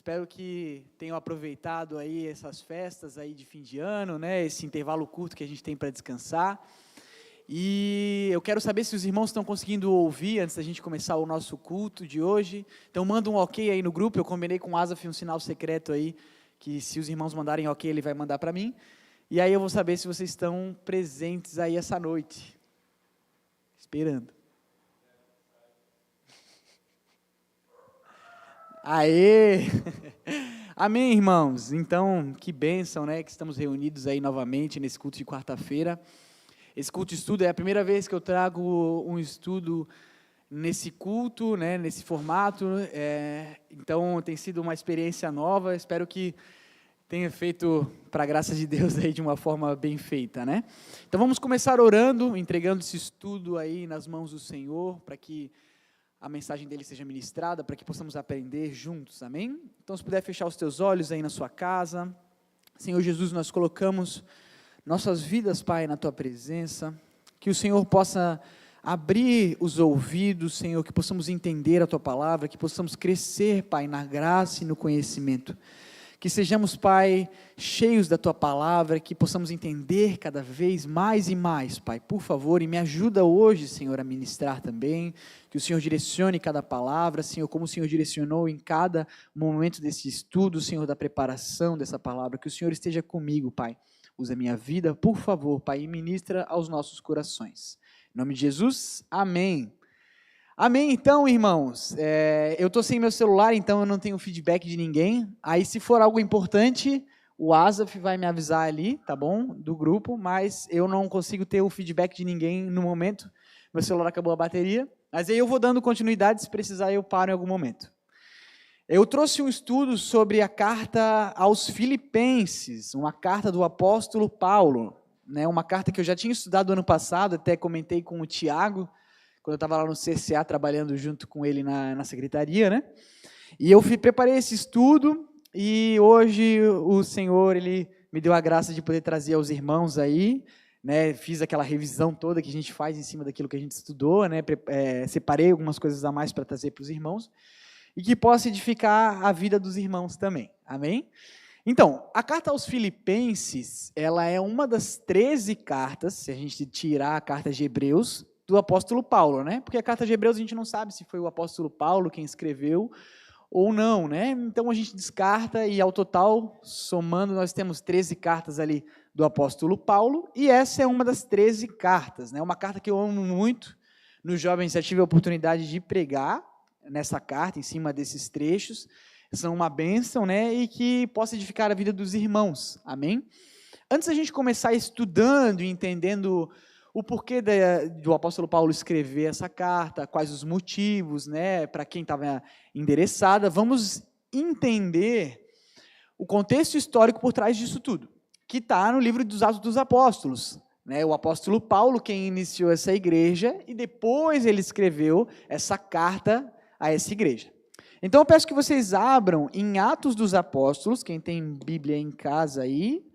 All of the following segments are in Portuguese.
Espero que tenham aproveitado aí essas festas aí de fim de ano, né? Esse intervalo curto que a gente tem para descansar. E eu quero saber se os irmãos estão conseguindo ouvir antes da gente começar o nosso culto de hoje. Então manda um ok aí no grupo. Eu combinei com o Asaf um sinal secreto aí, que se os irmãos mandarem ok, ele vai mandar para mim. E aí eu vou saber se vocês estão presentes aí essa noite. Esperando. Aê! Amém, irmãos. Então, que bênção, né, que estamos reunidos aí novamente nesse culto de quarta-feira. Esse culto de estudo é a primeira vez que eu trago um estudo nesse culto, né, nesse formato. Então, tem sido uma experiência nova. Espero que tenha feito, para a graça de Deus, aí de uma forma bem feita, né? Então, vamos começar orando, entregando esse estudo aí nas mãos do Senhor, para que a mensagem dele seja ministrada, para que possamos aprender juntos, amém? Então, se puder fechar os teus olhos aí na sua casa. Senhor Jesus, nós colocamos nossas vidas, Pai, na Tua presença, que o Senhor possa abrir os ouvidos, Senhor, que possamos entender a Tua palavra, que possamos crescer, Pai, na graça e no conhecimento, que sejamos, Pai, cheios da Tua palavra, que possamos entender cada vez mais e mais, Pai, por favor, e me ajuda hoje, Senhor, a ministrar também, que o Senhor direcione cada palavra, Senhor, como o Senhor direcionou em cada momento desse estudo, Senhor, da preparação dessa palavra, que o Senhor esteja comigo, Pai, usa a minha vida, por favor, Pai, e ministra aos nossos corações. Em nome de Jesus, amém. Amém, então, irmãos, eu estou sem meu celular, então eu não tenho feedback de ninguém, aí se for algo importante, o Asaf vai me avisar ali, tá bom, do grupo, mas eu não consigo ter o feedback de ninguém no momento, meu celular acabou a bateria, mas aí eu vou dando continuidade, se precisar eu paro em algum momento. Eu trouxe um estudo sobre a carta aos Filipenses, uma carta do apóstolo Paulo, né, uma carta que eu já tinha estudado ano passado, até comentei com o Tiago, quando eu estava lá no CCA, trabalhando junto com ele na secretaria, né? E eu preparei esse estudo, e hoje o Senhor, Ele me deu a graça de poder trazer aos irmãos aí, né? Fiz aquela revisão toda que a gente faz em cima daquilo que a gente estudou, né? Separei algumas coisas a mais para trazer para os irmãos, e que possa edificar a vida dos irmãos também, amém? Então, a carta aos Filipenses, ela é uma das 13 cartas, se a gente tirar a carta de Hebreus, do apóstolo Paulo, né? Porque a carta de Hebreus a gente não sabe se foi o apóstolo Paulo quem escreveu ou não, né? Então a gente descarta e ao total, somando, nós temos 13 cartas ali do apóstolo Paulo, e essa é uma das 13 cartas, né? Uma carta que eu amo muito. Nos jovens já tive a oportunidade de pregar nessa carta, em cima desses trechos, são uma bênção, né? E que possa edificar a vida dos irmãos, amém? Antes da gente começar estudando e entendendo o porquê do apóstolo Paulo escrever essa carta, quais os motivos, né, para quem estava endereçada, vamos entender o contexto histórico por trás disso tudo, que está no livro dos Atos dos Apóstolos, né, o apóstolo Paulo quem iniciou essa igreja, e depois ele escreveu essa carta a essa igreja. Então eu peço que vocês abram em Atos dos Apóstolos, quem tem Bíblia em casa aí,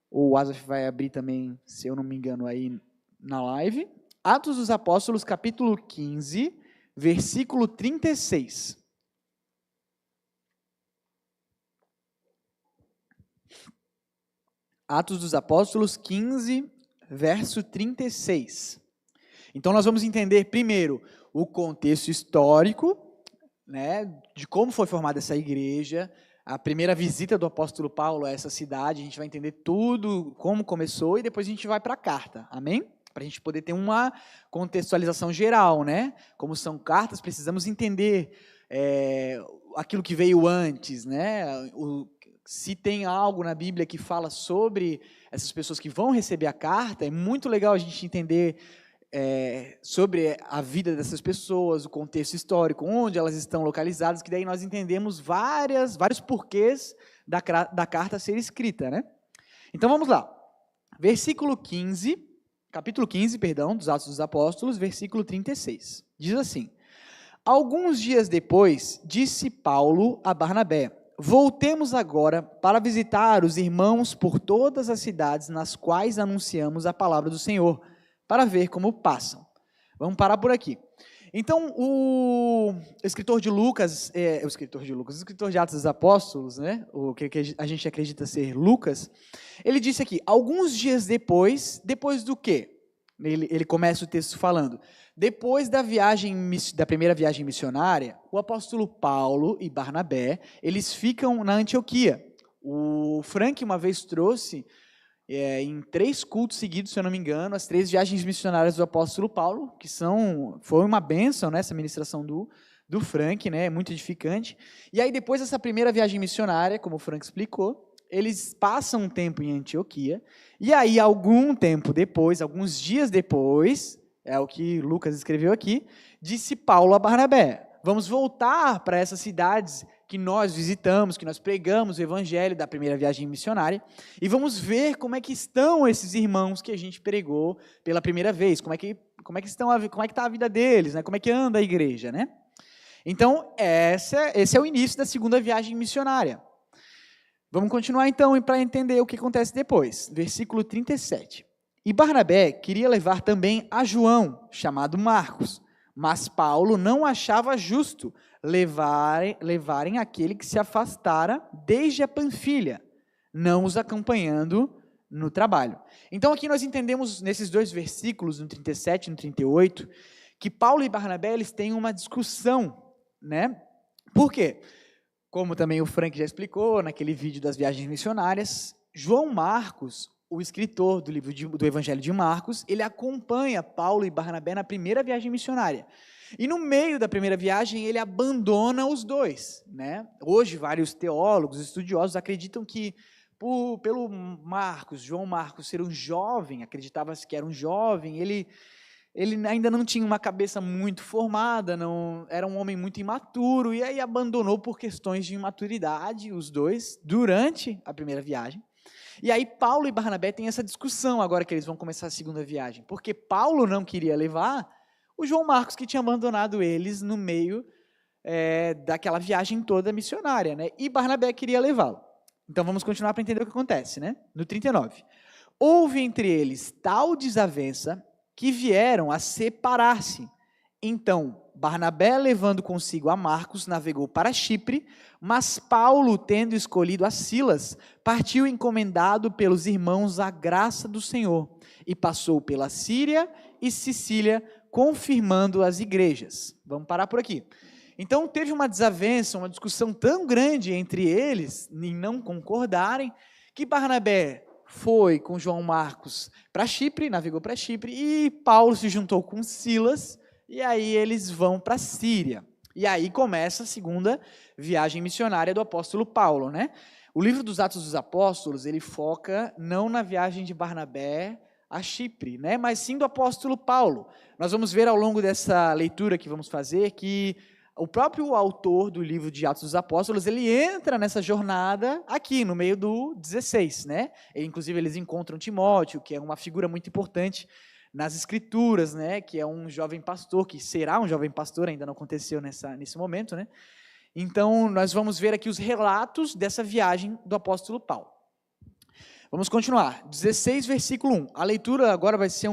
ou o Asaf vai abrir também, se eu não me engano, aí na live, Atos dos Apóstolos, capítulo 15, versículo 36. Atos dos Apóstolos 15, verso 36. Então nós vamos entender primeiro o contexto histórico, né, de como foi formada essa igreja, a primeira visita do apóstolo Paulo a essa cidade, a gente vai entender tudo, como começou, e depois a gente vai para a carta, amém? Para a gente poder ter uma contextualização geral, né? Como são cartas, precisamos entender aquilo que veio antes, né? Se tem algo na Bíblia que fala sobre essas pessoas que vão receber a carta, é muito legal a gente entender sobre a vida dessas pessoas, o contexto histórico, onde elas estão localizadas, que daí nós entendemos vários porquês da carta ser escrita, né? Então vamos lá, capítulo 15, dos Atos dos Apóstolos, versículo 36, diz assim: Alguns dias depois, disse Paulo a Barnabé: Voltemos agora para visitar os irmãos por todas as cidades nas quais anunciamos a palavra do Senhor, para ver como passam. Vamos parar por aqui. Então, o escritor de Atos dos Apóstolos, né, o que a gente acredita ser Lucas, ele disse aqui, alguns dias depois do quê? Ele começa o texto falando, depois da primeira viagem missionária, o apóstolo Paulo e Barnabé, eles ficam na Antioquia. O Frank uma vez trouxe, em 3 cultos seguidos, se eu não me engano, as 3 viagens missionárias do apóstolo Paulo, que foi uma bênção, né, essa ministração do Frank, né, muito edificante. E aí depois dessa primeira viagem missionária, como o Frank explicou, eles passam um tempo em Antioquia, e aí algum tempo depois, alguns dias depois, é o que Lucas escreveu aqui, disse Paulo a Barnabé, vamos voltar para essas cidades que nós visitamos, que nós pregamos o evangelho da primeira viagem missionária, e vamos ver como é que estão esses irmãos que a gente pregou pela primeira vez, como é que está a vida deles, né? Como é que anda a igreja, né? Então, esse é o início da segunda viagem missionária. Vamos continuar então para entender o que acontece depois. Versículo 37. E Barnabé queria levar também a João, chamado Marcos, mas Paulo não achava justo levarem aquele que se afastara desde a Panfilha, não os acompanhando no trabalho. Então aqui nós entendemos nesses 2 versículos, no 37 e no 38, que Paulo e Barnabé eles têm uma discussão, né? Por quê? Como também o Frank já explicou naquele vídeo das viagens missionárias, João Marcos, o escritor do livro do Evangelho de Marcos, ele acompanha Paulo e Barnabé na primeira viagem missionária. E no meio da primeira viagem, ele abandona os 2. Né? Hoje, vários teólogos, estudiosos acreditam que, pelo João Marcos ser um jovem, acreditava-se que era um jovem, ele ainda não tinha uma cabeça muito formada, era um homem muito imaturo, e aí abandonou por questões de imaturidade, os 2, durante a primeira viagem. E aí Paulo e Barnabé têm essa discussão agora que eles vão começar a segunda viagem, porque Paulo não queria levar o João Marcos, que tinha abandonado eles no meio daquela viagem toda missionária, né? E Barnabé queria levá-lo. Então vamos continuar para entender o que acontece, né? No 39. Houve entre eles tal desavença que vieram a separar-se. Então, Barnabé, levando consigo a Marcos, navegou para Chipre, mas Paulo, tendo escolhido a Silas, partiu encomendado pelos irmãos à graça do Senhor, e passou pela Síria e Sicília, confirmando as igrejas. Vamos parar por aqui. Então, teve uma desavença, uma discussão tão grande entre eles, em não concordarem, que Barnabé foi com João Marcos para Chipre, navegou para Chipre, e Paulo se juntou com Silas, e aí eles vão para a Síria. E aí começa a segunda viagem missionária do apóstolo Paulo, né? O livro dos Atos dos Apóstolos, ele foca não na viagem de Barnabé a Chipre, né? Mas sim do apóstolo Paulo. Nós vamos ver ao longo dessa leitura que vamos fazer que o próprio autor do livro de Atos dos Apóstolos, ele entra nessa jornada aqui, no meio do 16, né? Inclusive, eles encontram Timóteo, que é uma figura muito importante nas Escrituras, né? Que é um jovem pastor, que será um jovem pastor, ainda não aconteceu nesse momento, né? Então, nós vamos ver aqui os relatos dessa viagem do apóstolo Paulo. Vamos continuar. 16, versículo 1. A leitura agora vai ser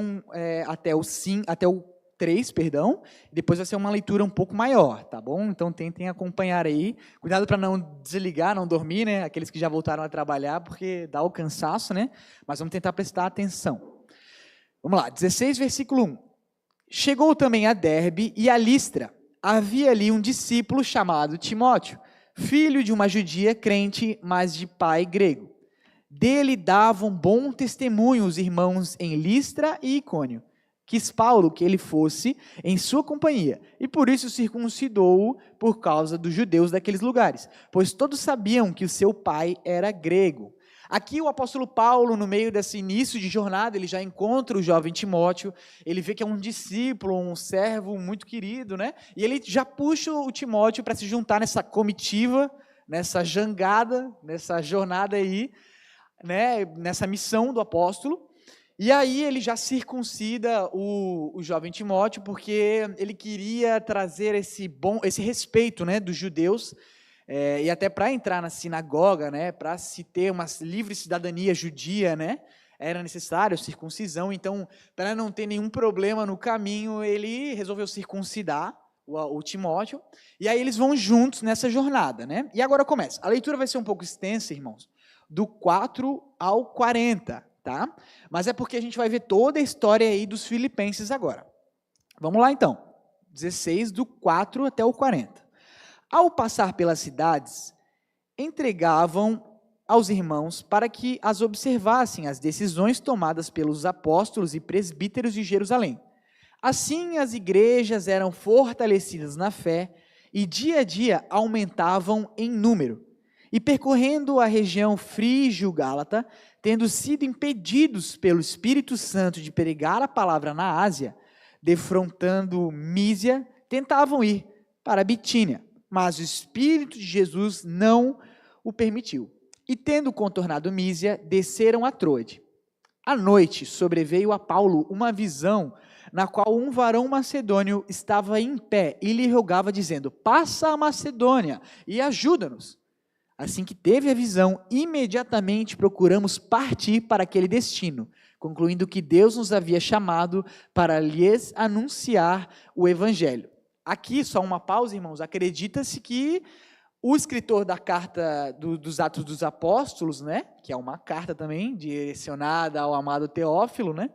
até o 3, perdão, depois vai ser uma leitura um pouco maior, tá bom? Então tentem acompanhar aí, cuidado para não desligar, não dormir, né, aqueles que já voltaram a trabalhar, porque dá o cansaço, né, mas vamos tentar prestar atenção. Vamos lá, 16, versículo 1. Chegou também a Derbe e a Listra, havia ali um discípulo chamado Timóteo, filho de uma judia crente, mas de pai grego. Dele davam bom testemunho os irmãos em Listra e Icônio. Quis Paulo que ele fosse em sua companhia, e por isso circuncidou-o por causa dos judeus daqueles lugares, pois todos sabiam que o seu pai era grego. Aqui o apóstolo Paulo, no meio desse início de jornada, ele já encontra o jovem Timóteo, ele vê que é um discípulo, um servo muito querido, né? E ele já puxa o Timóteo para se juntar nessa comitiva, nessa jangada, nessa jornada aí, né? Nessa missão do apóstolo. E aí ele já circuncida o jovem Timóteo, porque ele queria trazer esse respeito, né, dos judeus, e até para entrar na sinagoga, né, para se ter uma livre cidadania judia, né, era necessário circuncisão, então, para não ter nenhum problema no caminho, ele resolveu circuncidar o Timóteo, e aí eles vão juntos nessa jornada, né? E agora começa. A leitura vai ser um pouco extensa, irmãos, do 4 ao 40, tá? Mas é porque a gente vai ver toda a história aí dos filipenses agora. Vamos lá então, 16, do 4 até o 40. Ao passar pelas cidades, entregavam aos irmãos para que as observassem as decisões tomadas pelos apóstolos e presbíteros de Jerusalém. Assim, as igrejas eram fortalecidas na fé e dia a dia aumentavam em número. E percorrendo a região frígio-gálata, tendo sido impedidos pelo Espírito Santo de pregar a palavra na Ásia, defrontando Mísia, tentavam ir para Bitínia, mas o Espírito de Jesus não o permitiu. E tendo contornado Mísia, desceram a Troade. À noite sobreveio a Paulo uma visão na qual um varão macedônio estava em pé e lhe rogava, dizendo: passa a Macedônia e ajuda-nos. Assim que teve a visão, imediatamente procuramos partir para aquele destino, concluindo que Deus nos havia chamado para lhes anunciar o Evangelho. Aqui, só uma pausa, irmãos, acredita-se que o escritor da carta dos Atos dos Apóstolos, né, que é uma carta também direcionada ao amado Teófilo, né,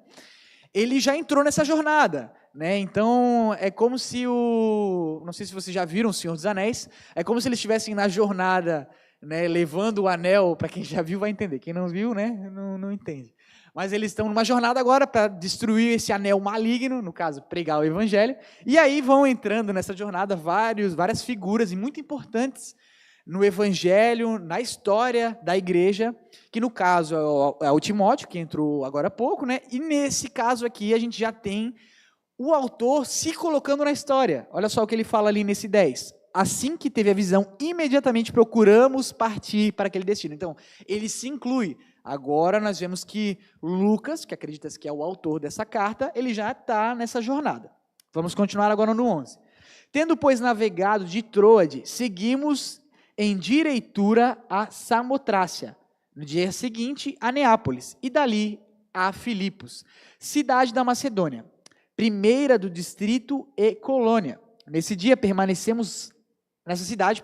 ele já entrou nessa jornada, né? Então é como se não sei se vocês já viram o Senhor dos Anéis, é como se eles estivessem na jornada, né, levando o anel. Para quem já viu vai entender, quem não viu, né, não entende. Mas eles estão numa jornada agora para destruir esse anel maligno, no caso, pregar o Evangelho, e aí vão entrando nessa jornada várias figuras e muito importantes no Evangelho, na história da igreja, que no caso é o Timóteo, que entrou agora há pouco, né? E nesse caso aqui a gente já tem o autor se colocando na história. Olha só o que ele fala ali nesse 10. Assim que teve a visão, imediatamente procuramos partir para aquele destino. Então, ele se inclui. Agora nós vemos que Lucas, que acredita-se que é o autor dessa carta, ele já está nessa jornada. Vamos continuar agora no 11. Tendo, pois, navegado de Troade, seguimos em direitura a Samotrácia, no dia seguinte a Neápolis, e dali a Filipos, cidade da Macedônia, primeira do distrito e colônia. Nessa cidade,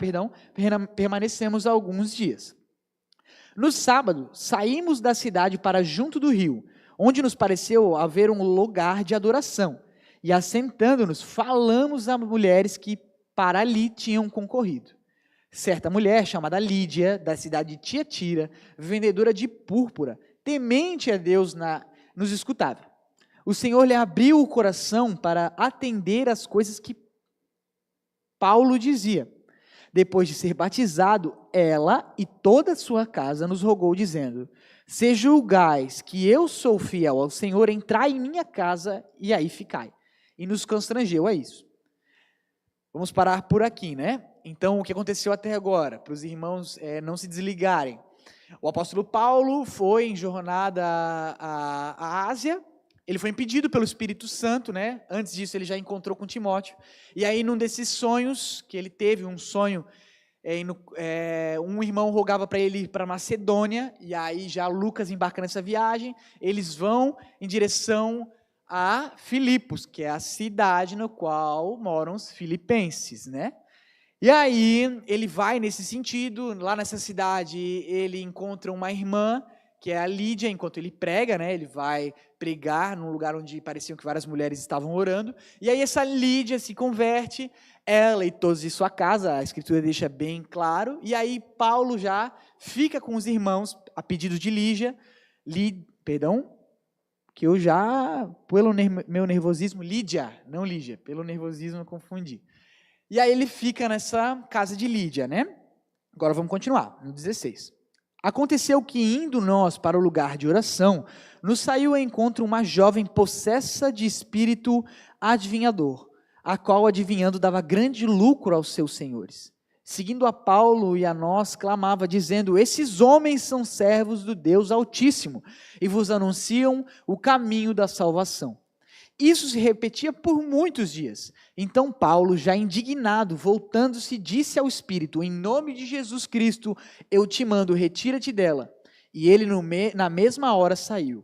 permanecemos alguns dias. No sábado, saímos da cidade para junto do rio, onde nos pareceu haver um lugar de adoração, e assentando-nos, falamos a mulheres que para ali tinham concorrido. Certa mulher, chamada Lídia, da cidade de Tiatira, vendedora de púrpura, temente a Deus, nos escutava. O Senhor lhe abriu o coração para atender às coisas que Paulo dizia. Depois de ser batizado, ela e toda a sua casa nos rogou, dizendo: se julgais que eu sou fiel ao Senhor, entrai em minha casa e aí ficai. E nos constrangeu a isso. Vamos parar por aqui, né? Então, o que aconteceu até agora? Para os irmãos não se desligarem. O apóstolo Paulo foi em jornada à Ásia. Ele foi impedido pelo Espírito Santo, né? Antes disso, ele já encontrou com Timóteo. E aí, num desses sonhos que ele teve, um sonho, um irmão rogava para ele ir para Macedônia. E aí, já Lucas embarca nessa viagem. Eles vão em direção a Filipos, que é a cidade no qual moram os filipenses, né? E aí, ele vai nesse sentido. Lá nessa cidade, ele encontra uma irmã, que é a Lídia, enquanto ele prega, né? Ele vai pregar num lugar onde pareciam que várias mulheres estavam orando. E aí essa Lídia se converte, ela e todos de sua casa, a Escritura deixa bem claro. E aí Paulo já fica com os irmãos, a pedido de Lídia, que eu já, pelo meu nervosismo, Lídia, não Lígia, pelo nervosismo eu confundi. E aí ele fica nessa casa de Lídia, né? Agora vamos continuar, no 16. Aconteceu que, indo nós para o lugar de oração, nos saiu ao encontro uma jovem possessa de espírito adivinhador, a qual, adivinhando, dava grande lucro aos seus senhores. Seguindo a Paulo e a nós, clamava, dizendo: esses homens são servos do Deus Altíssimo, e vos anunciam o caminho da salvação. Isso se repetia por muitos dias. Então Paulo, já indignado, voltando-se, disse ao Espírito: em nome de Jesus Cristo, eu te mando, retira-te dela. E ele na mesma hora saiu.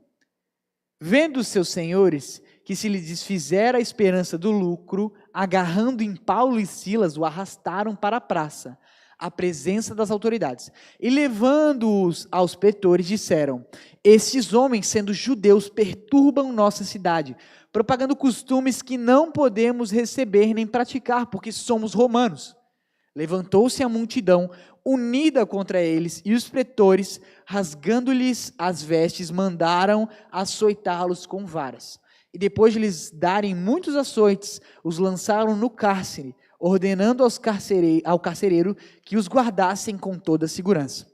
Vendo os seus senhores que se lhe desfizera a esperança do lucro, agarrando em Paulo e Silas, o arrastaram para a praça, à presença das autoridades. E levando-os aos pretores, disseram: estes homens, sendo judeus, perturbam nossa cidade, propagando costumes que não podemos receber nem praticar, porque somos romanos. Levantou-se a multidão, unida contra eles, e os pretores, rasgando-lhes as vestes, mandaram açoitá-los com varas. E depois de lhes darem muitos açoites, os lançaram no cárcere, ordenando ao carcereiro que os guardassem com toda a segurança.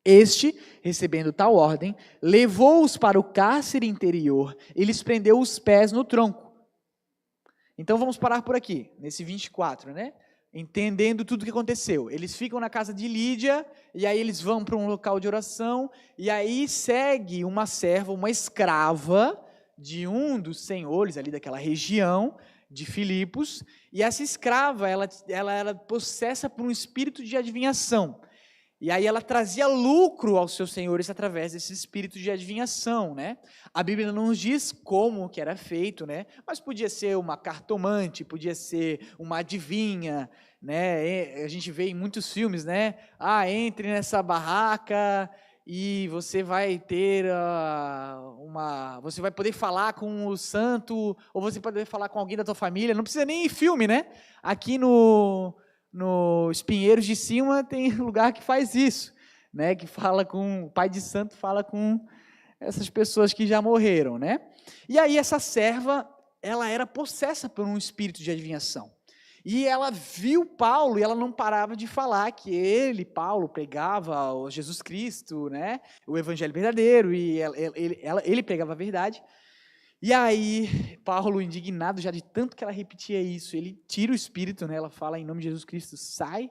Este, recebendo tal ordem, levou-os para o cárcere interior e lhes prendeu os pés no tronco. Então vamos parar por aqui, nesse 24, né? Entendendo tudo o que aconteceu. Eles ficam na casa de Lídia, e aí eles vão para um local de oração, e aí segue uma serva, uma escrava, de um dos senhores ali daquela região, de Filipos, e essa escrava, ela era possessa por um espírito de adivinhação, e aí ela trazia lucro aos seus senhores através desse espírito de adivinhação, né? A Bíblia não nos diz como que era feito, né? Mas podia ser uma cartomante, podia ser uma adivinha, né? A gente vê em muitos filmes, né? Entre nessa barraca e você vai ter você vai poder falar com o santo, ou você vai poder falar com alguém da tua família. Não precisa nem ir em filme, né? Aqui no Espinheiros de Cima tem lugar que faz isso, né? Que fala com o pai de santo, fala com essas pessoas que já morreram, né? E aí essa serva, ela era possessa por um espírito de adivinhação. E ela viu Paulo e ela não parava de falar que ele, Paulo, pregava o Jesus Cristo, né? O evangelho verdadeiro, e ele pregava a verdade. E aí, Paulo, indignado já de tanto que ela repetia isso, ele tira o espírito, né? Ela fala em nome de Jesus Cristo, sai,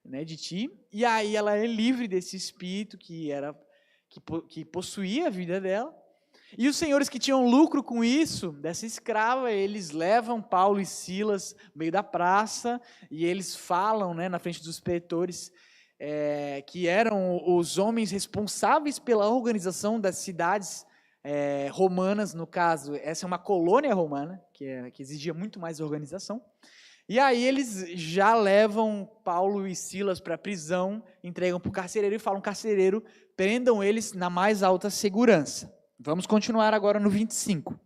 né, de ti. E aí ela é livre desse espírito que possuía a vida dela. E os senhores que tinham lucro com isso, dessa escrava, eles levam Paulo e Silas no meio da praça, e eles falam, né, na frente dos pretores, que eram os homens responsáveis pela organização das cidades romanas. No caso, essa é uma colônia romana, que exigia muito mais organização. E aí eles já levam Paulo e Silas para a prisão, entregam para o carcereiro e falam: carcereiro, prendam eles na mais alta segurança. Vamos continuar agora no 25.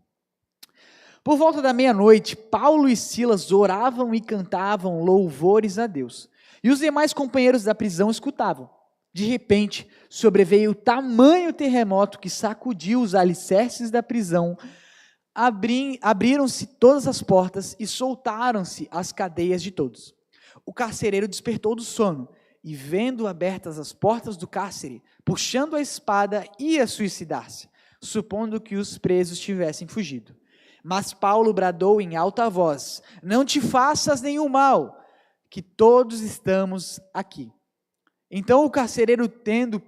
Por volta da meia-noite, Paulo e Silas oravam e cantavam louvores a Deus. E os demais companheiros da prisão escutavam. De repente, sobreveio tamanho terremoto que sacudiu os alicerces da prisão. Abriram-se todas as portas e soltaram-se as cadeias de todos. O carcereiro despertou do sono e, vendo abertas as portas do cárcere, puxando a espada, ia suicidar-se, supondo que os presos tivessem fugido. Mas Paulo bradou em alta voz: não te faças nenhum mal, que todos estamos aqui. Então o carcereiro, tendo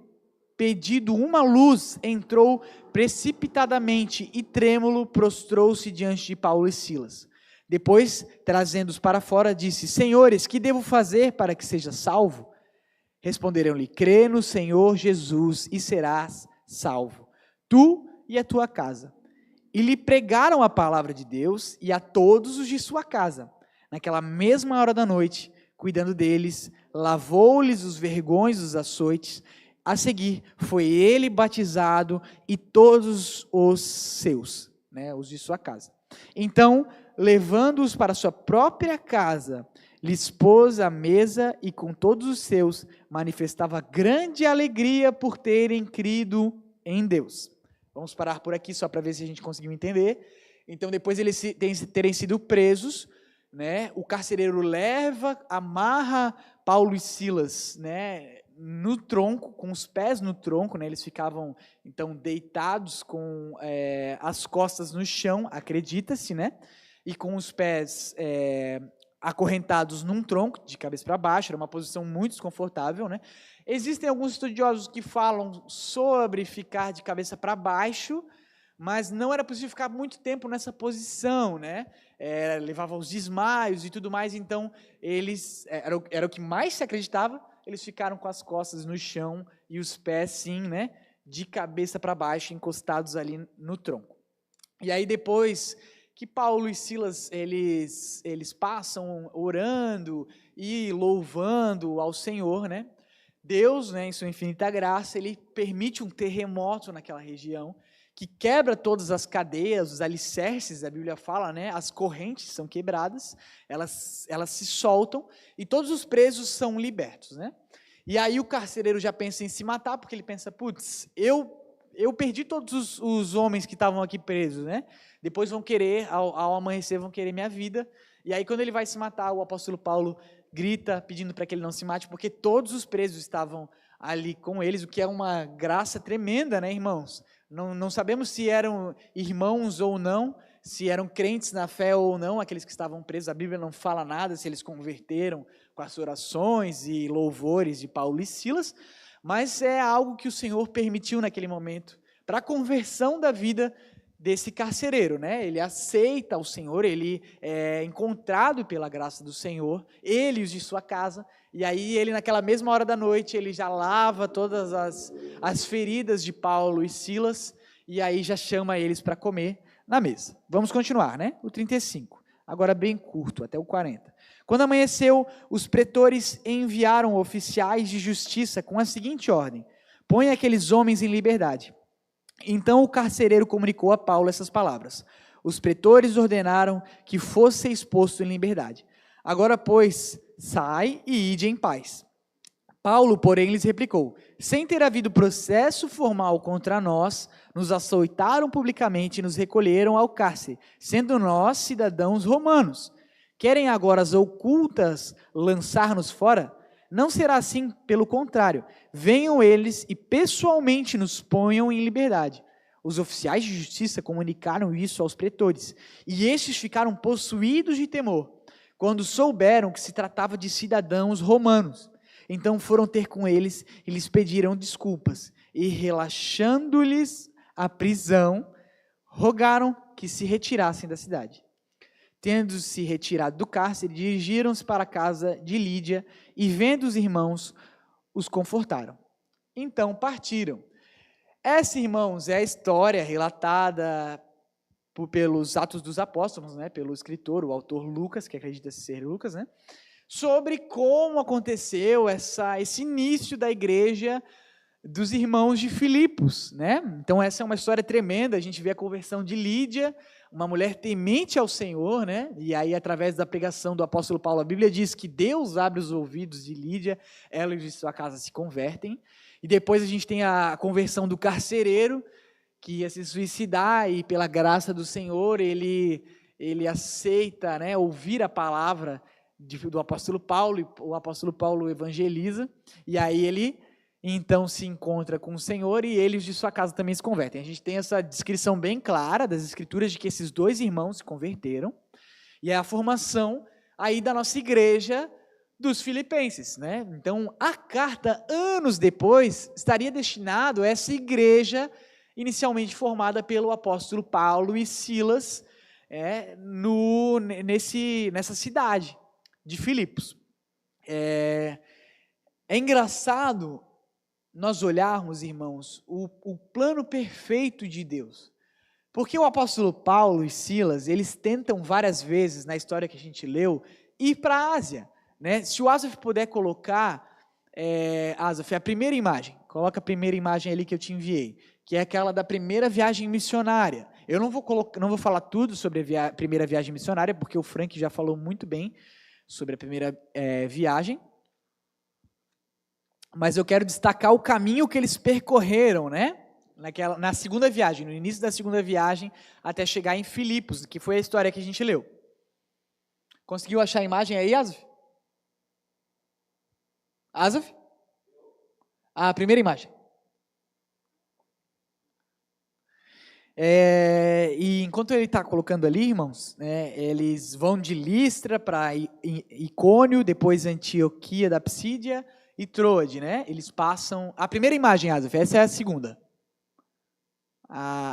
pedido uma luz, entrou precipitadamente e trêmulo prostrou-se diante de Paulo e Silas. Depois, trazendo-os para fora, disse: senhores, que devo fazer para que seja salvo? Responderam-lhe: crê no Senhor Jesus e serás salvo, tu e a tua casa. E lhe pregaram a palavra de Deus e a todos os de sua casa. Naquela mesma hora da noite, cuidando deles, lavou-lhes os vergões dos açoites. A seguir, foi ele batizado e todos os seus, né, os de sua casa. Então, levando-os para sua própria casa, lhes pôs à mesa e com todos os seus manifestava grande alegria por terem crido em Deus. Vamos parar por aqui só para ver se a gente conseguiu entender. Então, depois de eles terem sido presos, né, o carcereiro amarra Paulo e Silas, né, no tronco, com os pés no tronco, né, eles ficavam então deitados com as costas no chão, acredita-se, né, e com os pés acorrentados num tronco, de cabeça para baixo. Era uma posição muito desconfortável, né. Existem alguns estudiosos que falam sobre ficar de cabeça para baixo, mas não era possível ficar muito tempo nessa posição, né? Levava aos desmaios e tudo mais. Então eles era o que mais se acreditava. Eles ficaram com as costas no chão e os pés, sim, né, de cabeça para baixo, encostados ali no tronco. E aí depois que Paulo e Silas, eles passam orando e louvando ao Senhor, né? Deus, né, em sua infinita graça, ele permite um terremoto naquela região, que quebra todas as cadeias, os alicerces, a Bíblia fala, né, as correntes são quebradas, elas se soltam, e todos os presos são libertos, né? E aí o carcereiro já pensa em se matar, porque ele pensa, putz, eu perdi todos os homens que estavam aqui presos, né? Depois vão querer, ao amanhecer, vão querer minha vida. E aí quando ele vai se matar, o apóstolo Paulo grita, pedindo para que ele não se mate, porque todos os presos estavam ali com eles, o que é uma graça tremenda, né, irmãos? Não sabemos se eram irmãos ou não, se eram crentes na fé ou não, aqueles que estavam presos, a Bíblia não fala nada, se eles converteram com as orações e louvores de Paulo e Silas, mas é algo que o Senhor permitiu naquele momento, para a conversão da vida desse carcereiro, né? Ele aceita o Senhor, ele é encontrado pela graça do Senhor, ele e os de sua casa, e aí ele naquela mesma hora da noite, ele já lava todas as feridas de Paulo e Silas, e aí já chama eles para comer na mesa. Vamos continuar, né? O 35, agora bem curto, até o 40. Quando amanheceu, os pretores enviaram oficiais de justiça com a seguinte ordem: põe aqueles homens em liberdade. Então o carcereiro comunicou a Paulo essas palavras: os pretores ordenaram que fosse exposto em liberdade. Agora, pois, sai e ide em paz. Paulo, porém, lhes replicou: sem ter havido processo formal contra nós, nos açoitaram publicamente e nos recolheram ao cárcere, sendo nós cidadãos romanos. Querem agora as ocultas lançar-nos fora? Não será assim, pelo contrário, venham eles e pessoalmente nos ponham em liberdade. Os oficiais de justiça comunicaram isso aos pretores, e estes ficaram possuídos de temor, quando souberam que se tratava de cidadãos romanos. Então foram ter com eles e lhes pediram desculpas, e relaxando-lhes a prisão, rogaram que se retirassem da cidade. Tendo-se retirado do cárcere, dirigiram-se para a casa de Lídia e, vendo os irmãos, os confortaram. Então partiram. Essa, irmãos, é a história relatada pelos Atos dos Apóstolos, né, pelo escritor, o autor Lucas, que acredita ser Lucas, né, sobre como aconteceu esse início da igreja dos irmãos de Filipos, né? Então essa é uma história tremenda, a gente vê a conversão de Lídia, uma mulher temente ao Senhor, né? E aí através da pregação do apóstolo Paulo, a Bíblia diz que Deus abre os ouvidos de Lídia, ela e de sua casa se convertem, e depois a gente tem a conversão do carcereiro, que ia se suicidar, e pela graça do Senhor, ele aceita, né, ouvir a palavra do apóstolo Paulo, e o apóstolo Paulo evangeliza, e aí ele então se encontra com o Senhor e eles de sua casa também se convertem. A gente tem essa descrição bem clara das escrituras de que esses dois irmãos se converteram, e é a formação aí da nossa igreja dos filipenses, né? Então a carta, anos depois, estaria destinado a essa igreja inicialmente formada pelo apóstolo Paulo e Silas, nessa cidade de Filipos. É engraçado nós olharmos, irmãos, o plano perfeito de Deus. Porque o apóstolo Paulo e Silas, eles tentam várias vezes, na história que a gente leu, ir para a Ásia, né? Se o Asaf puder colocar, Asaf, a primeira imagem, coloca a primeira imagem ali que eu te enviei, que é aquela da primeira viagem missionária. Eu não vou falar tudo sobre a primeira viagem missionária, porque o Frank já falou muito bem sobre a primeira viagem, mas eu quero destacar o caminho que eles percorreram, né? Na segunda viagem, no início da segunda viagem, até chegar em Filipos, que foi a história que a gente leu. Conseguiu achar a imagem aí, Asaf? Asaf? A primeira imagem. E enquanto ele está colocando ali, irmãos, né, eles vão de Listra para Icônio, depois Antioquia da Psídia e Troade, né? Eles passam... A primeira imagem, Asaf, essa é a segunda.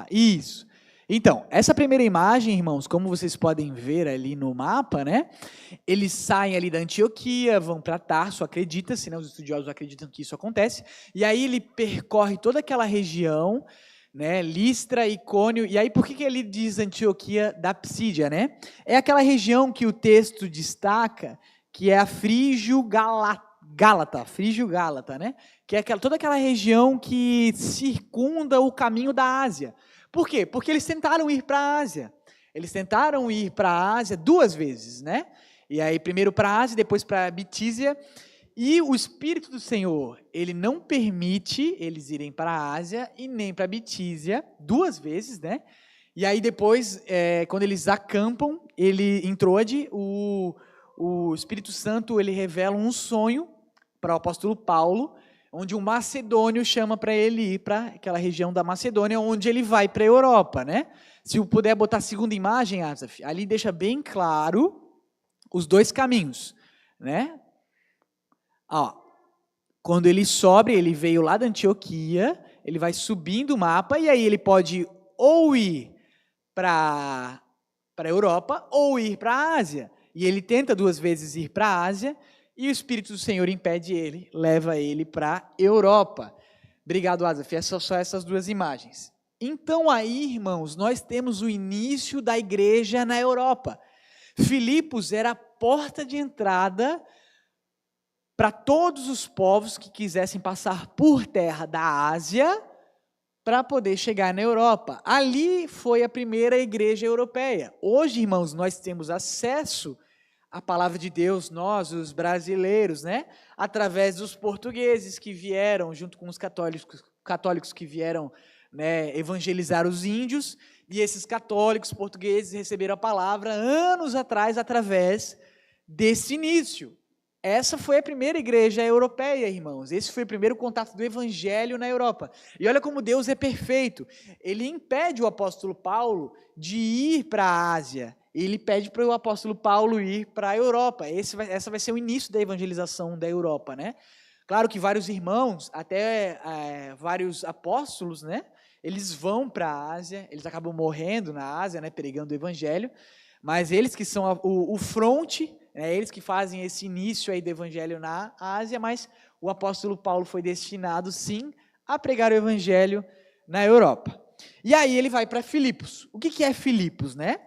Isso. Então, essa primeira imagem, irmãos, como vocês podem ver ali no mapa, né? Eles saem ali da Antioquia, vão para Tarso, acredita-se, né? Os estudiosos acreditam que isso acontece, e aí ele percorre toda aquela região, né? Listra, Icônio. E aí, por que ele diz Antioquia da Psídia, né? É aquela região que o texto destaca, que é a Frígio-Gálata, né? Que é toda aquela região que circunda o caminho da Ásia. Por quê? Porque eles tentaram ir para a Ásia. Eles tentaram ir para a Ásia 2 vezes, né? E aí, primeiro para a Ásia, depois para a Bitísia. E o Espírito do Senhor, ele não permite eles irem para a Ásia e nem para a Bitísia 2 vezes, né? E aí depois, quando eles acampam, em Troade, o Espírito Santo, ele revela um sonho para o apóstolo Paulo, onde um macedônio chama para ele ir para aquela região da Macedônia, onde ele vai para a Europa, né? Se eu puder botar a segunda imagem, Asaf, ali deixa bem claro os 2 caminhos, né? Ó, quando ele sobe, ele veio lá da Antioquia, ele vai subindo o mapa, e aí ele pode ou ir para a Europa, ou ir para a Ásia. E ele tenta 2 vezes ir para a Ásia, e o Espírito do Senhor impede ele, leva ele para a Europa. Obrigado, Asaf. São só essas 2 imagens. Então aí, irmãos, nós temos o início da igreja na Europa. Filipos era a porta de entrada para todos os povos que quisessem passar por terra da Ásia para poder chegar na Europa. Ali foi a primeira igreja europeia. Hoje, irmãos, nós temos acesso à palavra de Deus, nós, os brasileiros, né? Através dos portugueses que vieram, junto com os católicos que vieram, né, evangelizar os índios, e esses católicos portugueses receberam a palavra anos atrás através desse início. Essa foi a primeira igreja europeia, irmãos. Esse foi o primeiro contato do evangelho na Europa. E olha como Deus é perfeito. Ele impede o apóstolo Paulo de ir para a Ásia. Ele pede para o apóstolo Paulo ir para a Europa. Essa vai ser o início da evangelização da Europa, né? Claro que vários irmãos, até vários apóstolos, né? Eles vão para a Ásia, eles acabam morrendo na Ásia, né? Pregando o evangelho. Mas eles que são o fronte, eles que fazem esse início aí do evangelho na Ásia, mas o apóstolo Paulo foi destinado, sim, a pregar o evangelho na Europa. E aí ele vai para Filipos. O que é Filipos, né?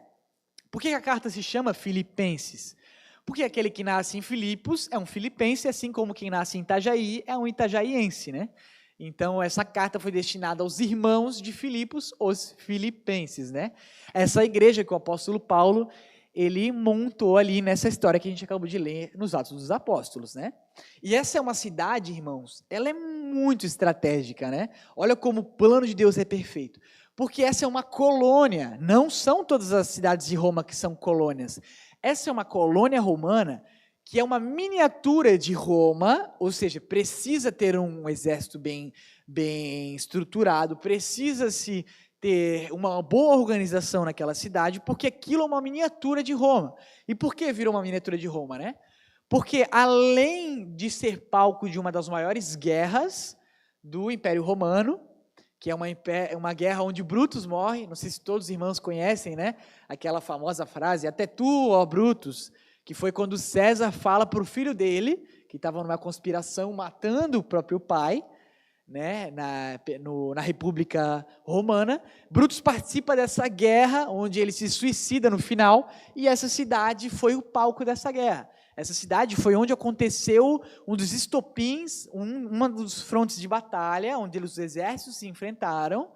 Por que a carta se chama Filipenses? Porque aquele que nasce em Filipos é um filipense, assim como quem nasce em Itajaí é um itajaiense, né? Então, essa carta foi destinada aos irmãos de Filipos, os filipenses, né? Essa igreja que o apóstolo Paulo, ele montou ali nessa história que a gente acabou de ler nos Atos dos Apóstolos, né? E essa é uma cidade, irmãos, ela é muito estratégica, né? Olha como o plano de Deus é perfeito. Porque essa é uma colônia, não são todas as cidades de Roma que são colônias. Essa é uma colônia romana que é uma miniatura de Roma, ou seja, precisa ter um exército bem estruturado, precisa-se ter uma boa organização naquela cidade, porque aquilo é uma miniatura de Roma. E por que virou uma miniatura de Roma, né? Porque além de ser palco de uma das maiores guerras do Império Romano, que é uma guerra onde Brutus morre, não sei se todos os irmãos conhecem, né? Aquela famosa frase, até tu, ó Brutus, que foi quando César fala para o filho dele, que estava numa conspiração matando o próprio pai, né, na República Romana. Brutus participa dessa guerra, onde ele se suicida no final, e essa cidade foi o palco dessa guerra. Essa cidade foi onde aconteceu um dos estopins, uma dos frontes de batalha, onde os exércitos se enfrentaram,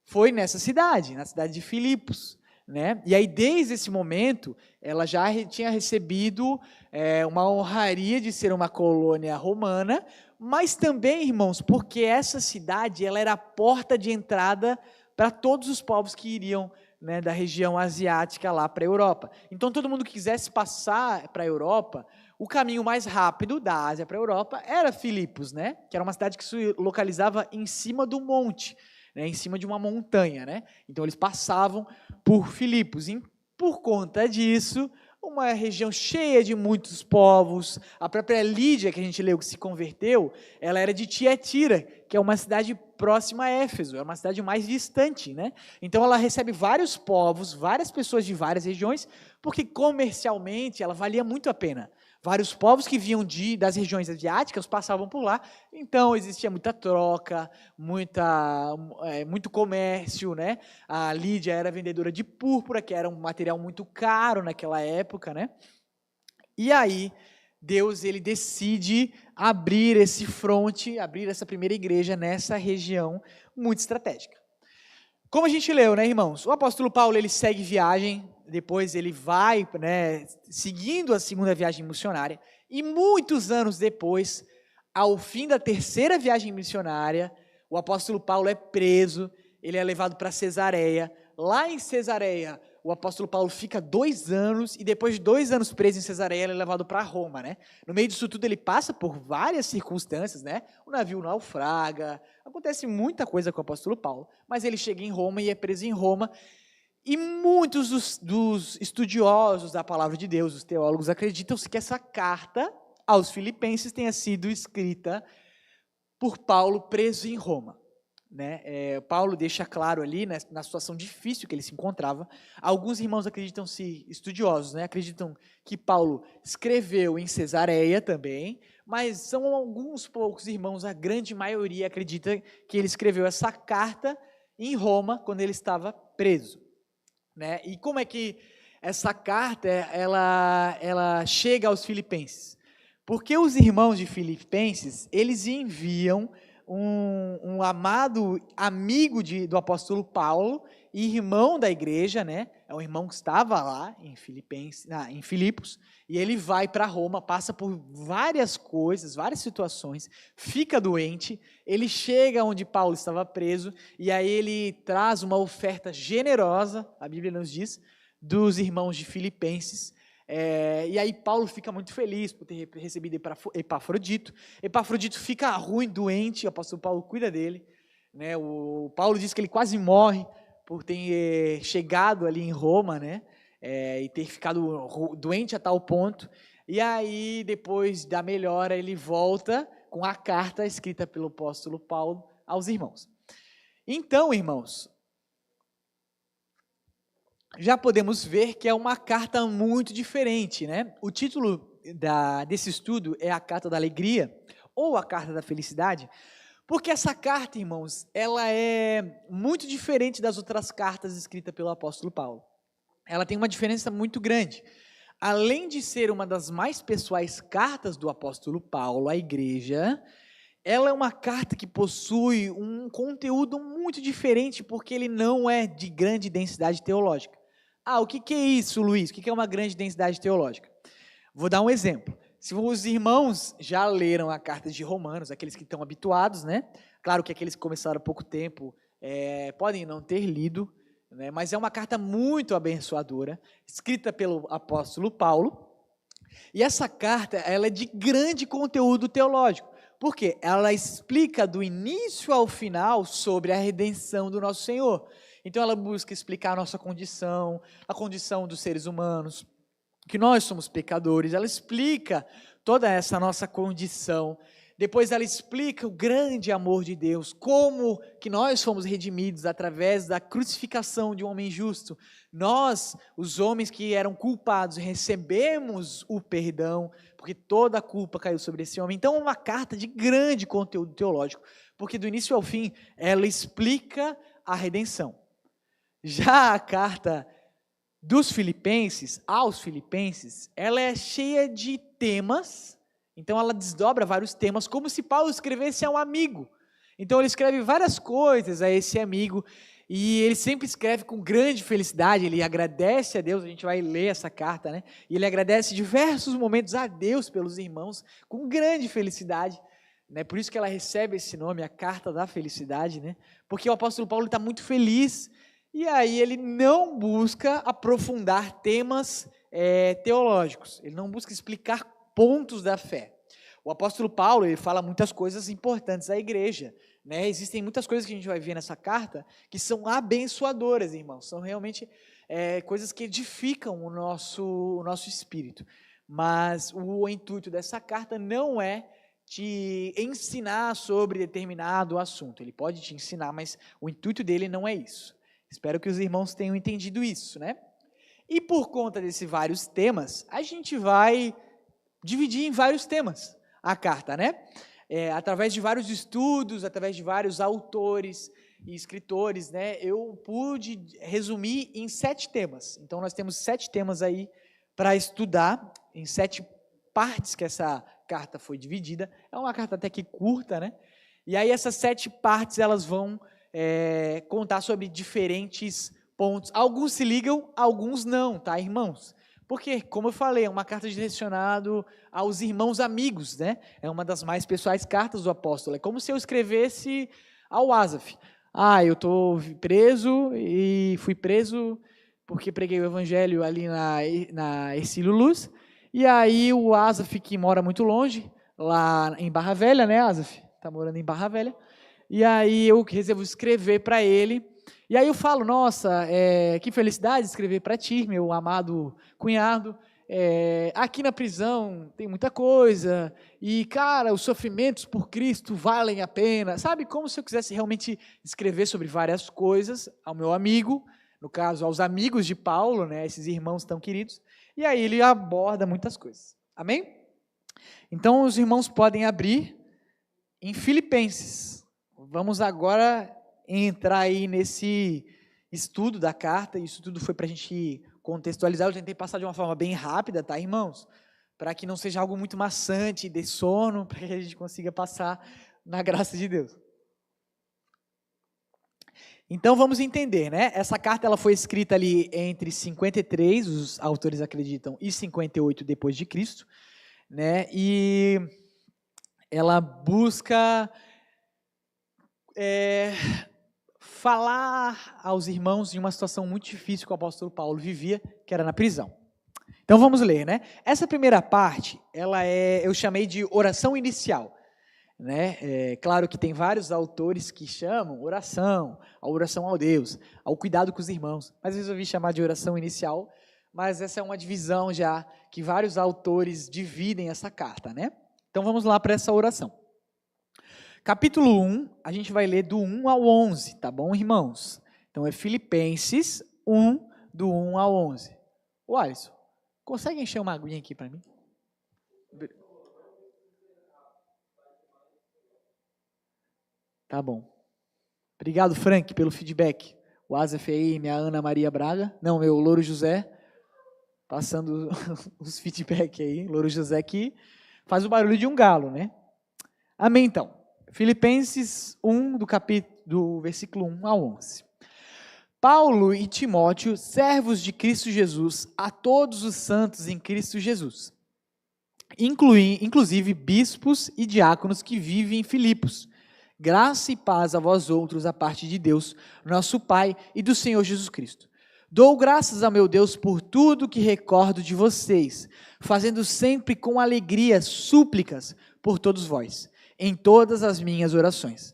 foi nessa cidade, na cidade de Filipos. Né? E aí, desde esse momento, ela já tinha recebido uma honraria de ser uma colônia romana, mas também, irmãos, porque essa cidade ela era a porta de entrada para todos os povos que iriam, né, da região asiática lá para a Europa. Então, todo mundo que quisesse passar para a Europa, o caminho mais rápido da Ásia para a Europa era Filipos, né? Que era uma cidade que se localizava em cima do monte, né, em cima de uma montanha, né? Então eles passavam por Filipos. E por conta disso, uma região cheia de muitos povos. A própria Lídia, que a gente leu que se converteu, ela era de Tiatira, que é uma cidade próxima a Éfeso, é uma cidade mais distante, né? Então ela recebe vários povos, várias pessoas de várias regiões, porque comercialmente ela valia muito a pena. Vários povos que vinham das regiões asiáticas passavam por lá, então existia muita troca, muito comércio, né? A Lídia era vendedora de púrpura, que era um material muito caro naquela época, né? E aí, Deus ele decide abrir esse fronte, abrir essa primeira igreja nessa região muito estratégica. Como a gente leu, né, irmãos? O apóstolo Paulo ele segue viagem, depois ele vai, né, seguindo a segunda viagem missionária, e muitos anos depois, ao fim da terceira viagem missionária, o apóstolo Paulo é preso, ele é levado para Cesareia. Lá em Cesareia, o apóstolo Paulo fica 2 anos, e depois de 2 anos preso em Cesareia, ele é levado para Roma, né? No meio disso tudo, ele passa por várias circunstâncias, né? O navio naufraga, acontece muita coisa com o apóstolo Paulo, mas ele chega em Roma e é preso em Roma, e muitos dos estudiosos da palavra de Deus, os teólogos, acreditam-se que essa carta aos filipenses tenha sido escrita por Paulo preso em Roma. Né? Paulo deixa claro ali, né, na situação difícil que ele se encontrava. Alguns irmãos acreditam-se estudiosos, né, acreditam que Paulo escreveu em Cesareia também, mas são alguns poucos irmãos, a grande maioria acredita que ele escreveu essa carta em Roma, quando ele estava preso. Né? E como é que essa carta ela chega aos filipenses? Porque os irmãos de Filipenses, eles enviam um amado amigo do apóstolo Paulo, e irmão da igreja, né? É um irmão que estava lá em Filipos, e ele vai para Roma, passa por várias coisas, várias situações, fica doente, ele chega onde Paulo estava preso, e aí ele traz uma oferta generosa, a Bíblia nos diz, dos irmãos de Filipenses. E aí Paulo fica muito feliz por ter recebido Epafrodito. Epafrodito fica ruim, doente, o apóstolo Paulo cuida dele, né? O Paulo diz que ele quase morre por ter chegado ali em Roma, né? E ter ficado doente a tal ponto. E aí, depois da melhora, ele volta com a carta escrita pelo apóstolo Paulo aos irmãos. Então, irmãos, já podemos ver que é uma carta muito diferente, né? O título desse estudo é a Carta da Alegria, ou a Carta da Felicidade, porque essa carta, irmãos, ela é muito diferente das outras cartas escritas pelo apóstolo Paulo. Ela tem uma diferença muito grande. Além de ser uma das mais pessoais cartas do apóstolo Paulo à igreja, ela é uma carta que possui um conteúdo muito diferente, porque ele não é de grande densidade teológica. O que é isso, Luiz? O que é uma grande densidade teológica? Vou dar um exemplo. Se os irmãos já leram a carta de Romanos, aqueles que estão habituados, né? Claro que aqueles que começaram há pouco tempo podem não ter lido, né? Mas é uma carta muito abençoadora, escrita pelo apóstolo Paulo. E essa carta ela é de grande conteúdo teológico. Por quê? Ela explica do início ao final sobre a redenção do nosso Senhor. Então ela busca explicar a nossa condição, a condição dos seres humanos, que nós somos pecadores. Ela explica toda essa nossa condição. Depois ela explica o grande amor de Deus, como que nós fomos redimidos através da crucificação de um homem justo. Nós, os homens que eram culpados, recebemos o perdão, porque toda a culpa caiu sobre esse homem. Então é uma carta de grande conteúdo teológico, porque do início ao fim ela explica a redenção. Já a carta dos Filipenses, aos Filipenses, ela é cheia de temas, então ela desdobra vários temas, como se Paulo escrevesse a um amigo. Então ele escreve várias coisas a esse amigo, e ele sempre escreve com grande felicidade, ele agradece a Deus, a gente vai ler essa carta, né? E ele agradece diversos momentos a Deus pelos irmãos, com grande felicidade, né? Por isso que ela recebe esse nome, a Carta da Felicidade, né? Porque o apóstolo Paulo está muito feliz, e aí ele não busca aprofundar temas teológicos, ele não busca explicar pontos da fé. O apóstolo Paulo ele fala muitas coisas importantes à igreja, né? Existem muitas coisas que a gente vai ver nessa carta que são abençoadoras, irmãos, são realmente coisas que edificam o nosso espírito, mas o intuito dessa carta não é te ensinar sobre determinado assunto, ele pode te ensinar, mas o intuito dele não é isso. Espero que os irmãos tenham entendido isso, né? E por conta desses vários temas, a gente vai dividi em vários temas a carta, né? Através de vários estudos, através de vários autores e escritores, né? Eu pude resumir em 7 temas. Então, nós temos 7 temas aí para estudar, em 7 partes que essa carta foi dividida. É uma carta até que curta, né? E aí essas 7 partes, elas vão contar sobre diferentes pontos. Alguns se ligam, alguns não, tá, irmãos? Porque, como eu falei, é uma carta direcionada aos irmãos amigos, né? É uma das mais pessoais cartas do apóstolo. É como se eu escrevesse ao Asaf. Eu estou preso e fui preso porque preguei o evangelho ali na Ercílio Luz. E aí o Asaf, que mora muito longe, lá em Barra Velha, né, Asaf? Está morando em Barra Velha. E aí eu resolvo escrever para ele. E aí eu falo, nossa, que felicidade escrever para ti, meu amado cunhado. Aqui na prisão tem muita coisa. E, cara, os sofrimentos por Cristo valem a pena. Sabe, como se eu quisesse realmente escrever sobre várias coisas ao meu amigo, no caso, aos amigos de Paulo, né, esses irmãos tão queridos. E aí ele aborda muitas coisas. Amém? Então, os irmãos podem abrir em Filipenses. Vamos agora entrar aí nesse estudo da carta. Isso tudo foi para a gente contextualizar. Eu tentei passar de uma forma bem rápida, tá, irmãos? Para que não seja algo muito maçante, de sono, para que a gente consiga passar na graça de Deus. Então vamos entender, né? Essa carta ela foi escrita ali entre 53, os autores acreditam, e 58 depois de Cristo, né? E ela busca falar aos irmãos de uma situação muito difícil que o apóstolo Paulo vivia, que era na prisão. Então vamos ler, né? Essa primeira parte, eu chamei de oração inicial, né? Claro que tem vários autores que chamam a oração ao Deus, ao cuidado com os irmãos, mas eu resolvi chamar de oração inicial, mas essa é uma divisão já que vários autores dividem essa carta, né? Então vamos lá para essa oração. Capítulo 1, a gente vai ler do 1 ao 11, tá bom, irmãos? Então é Filipenses 1, do 1 ao 11. Ô Alisson, consegue encher uma aguinha aqui para mim? Tá bom. Obrigado, Frank, pelo feedback. O Asaf aí, minha Ana Maria Braga. Não, meu Louro José. Passando os feedback aí. Louro José que faz o barulho de um galo, né? Amém, então. Filipenses 1, do versículo 1 ao 11. Paulo e Timóteo, servos de Cristo Jesus, a todos os santos em Cristo Jesus, inclusive bispos e diáconos que vivem em Filipos. Graça e paz a vós outros, a parte de Deus, nosso Pai e do Senhor Jesus Cristo. Dou graças ao meu Deus por tudo que recordo de vocês, fazendo sempre com alegria súplicas por todos vós, em todas as minhas orações,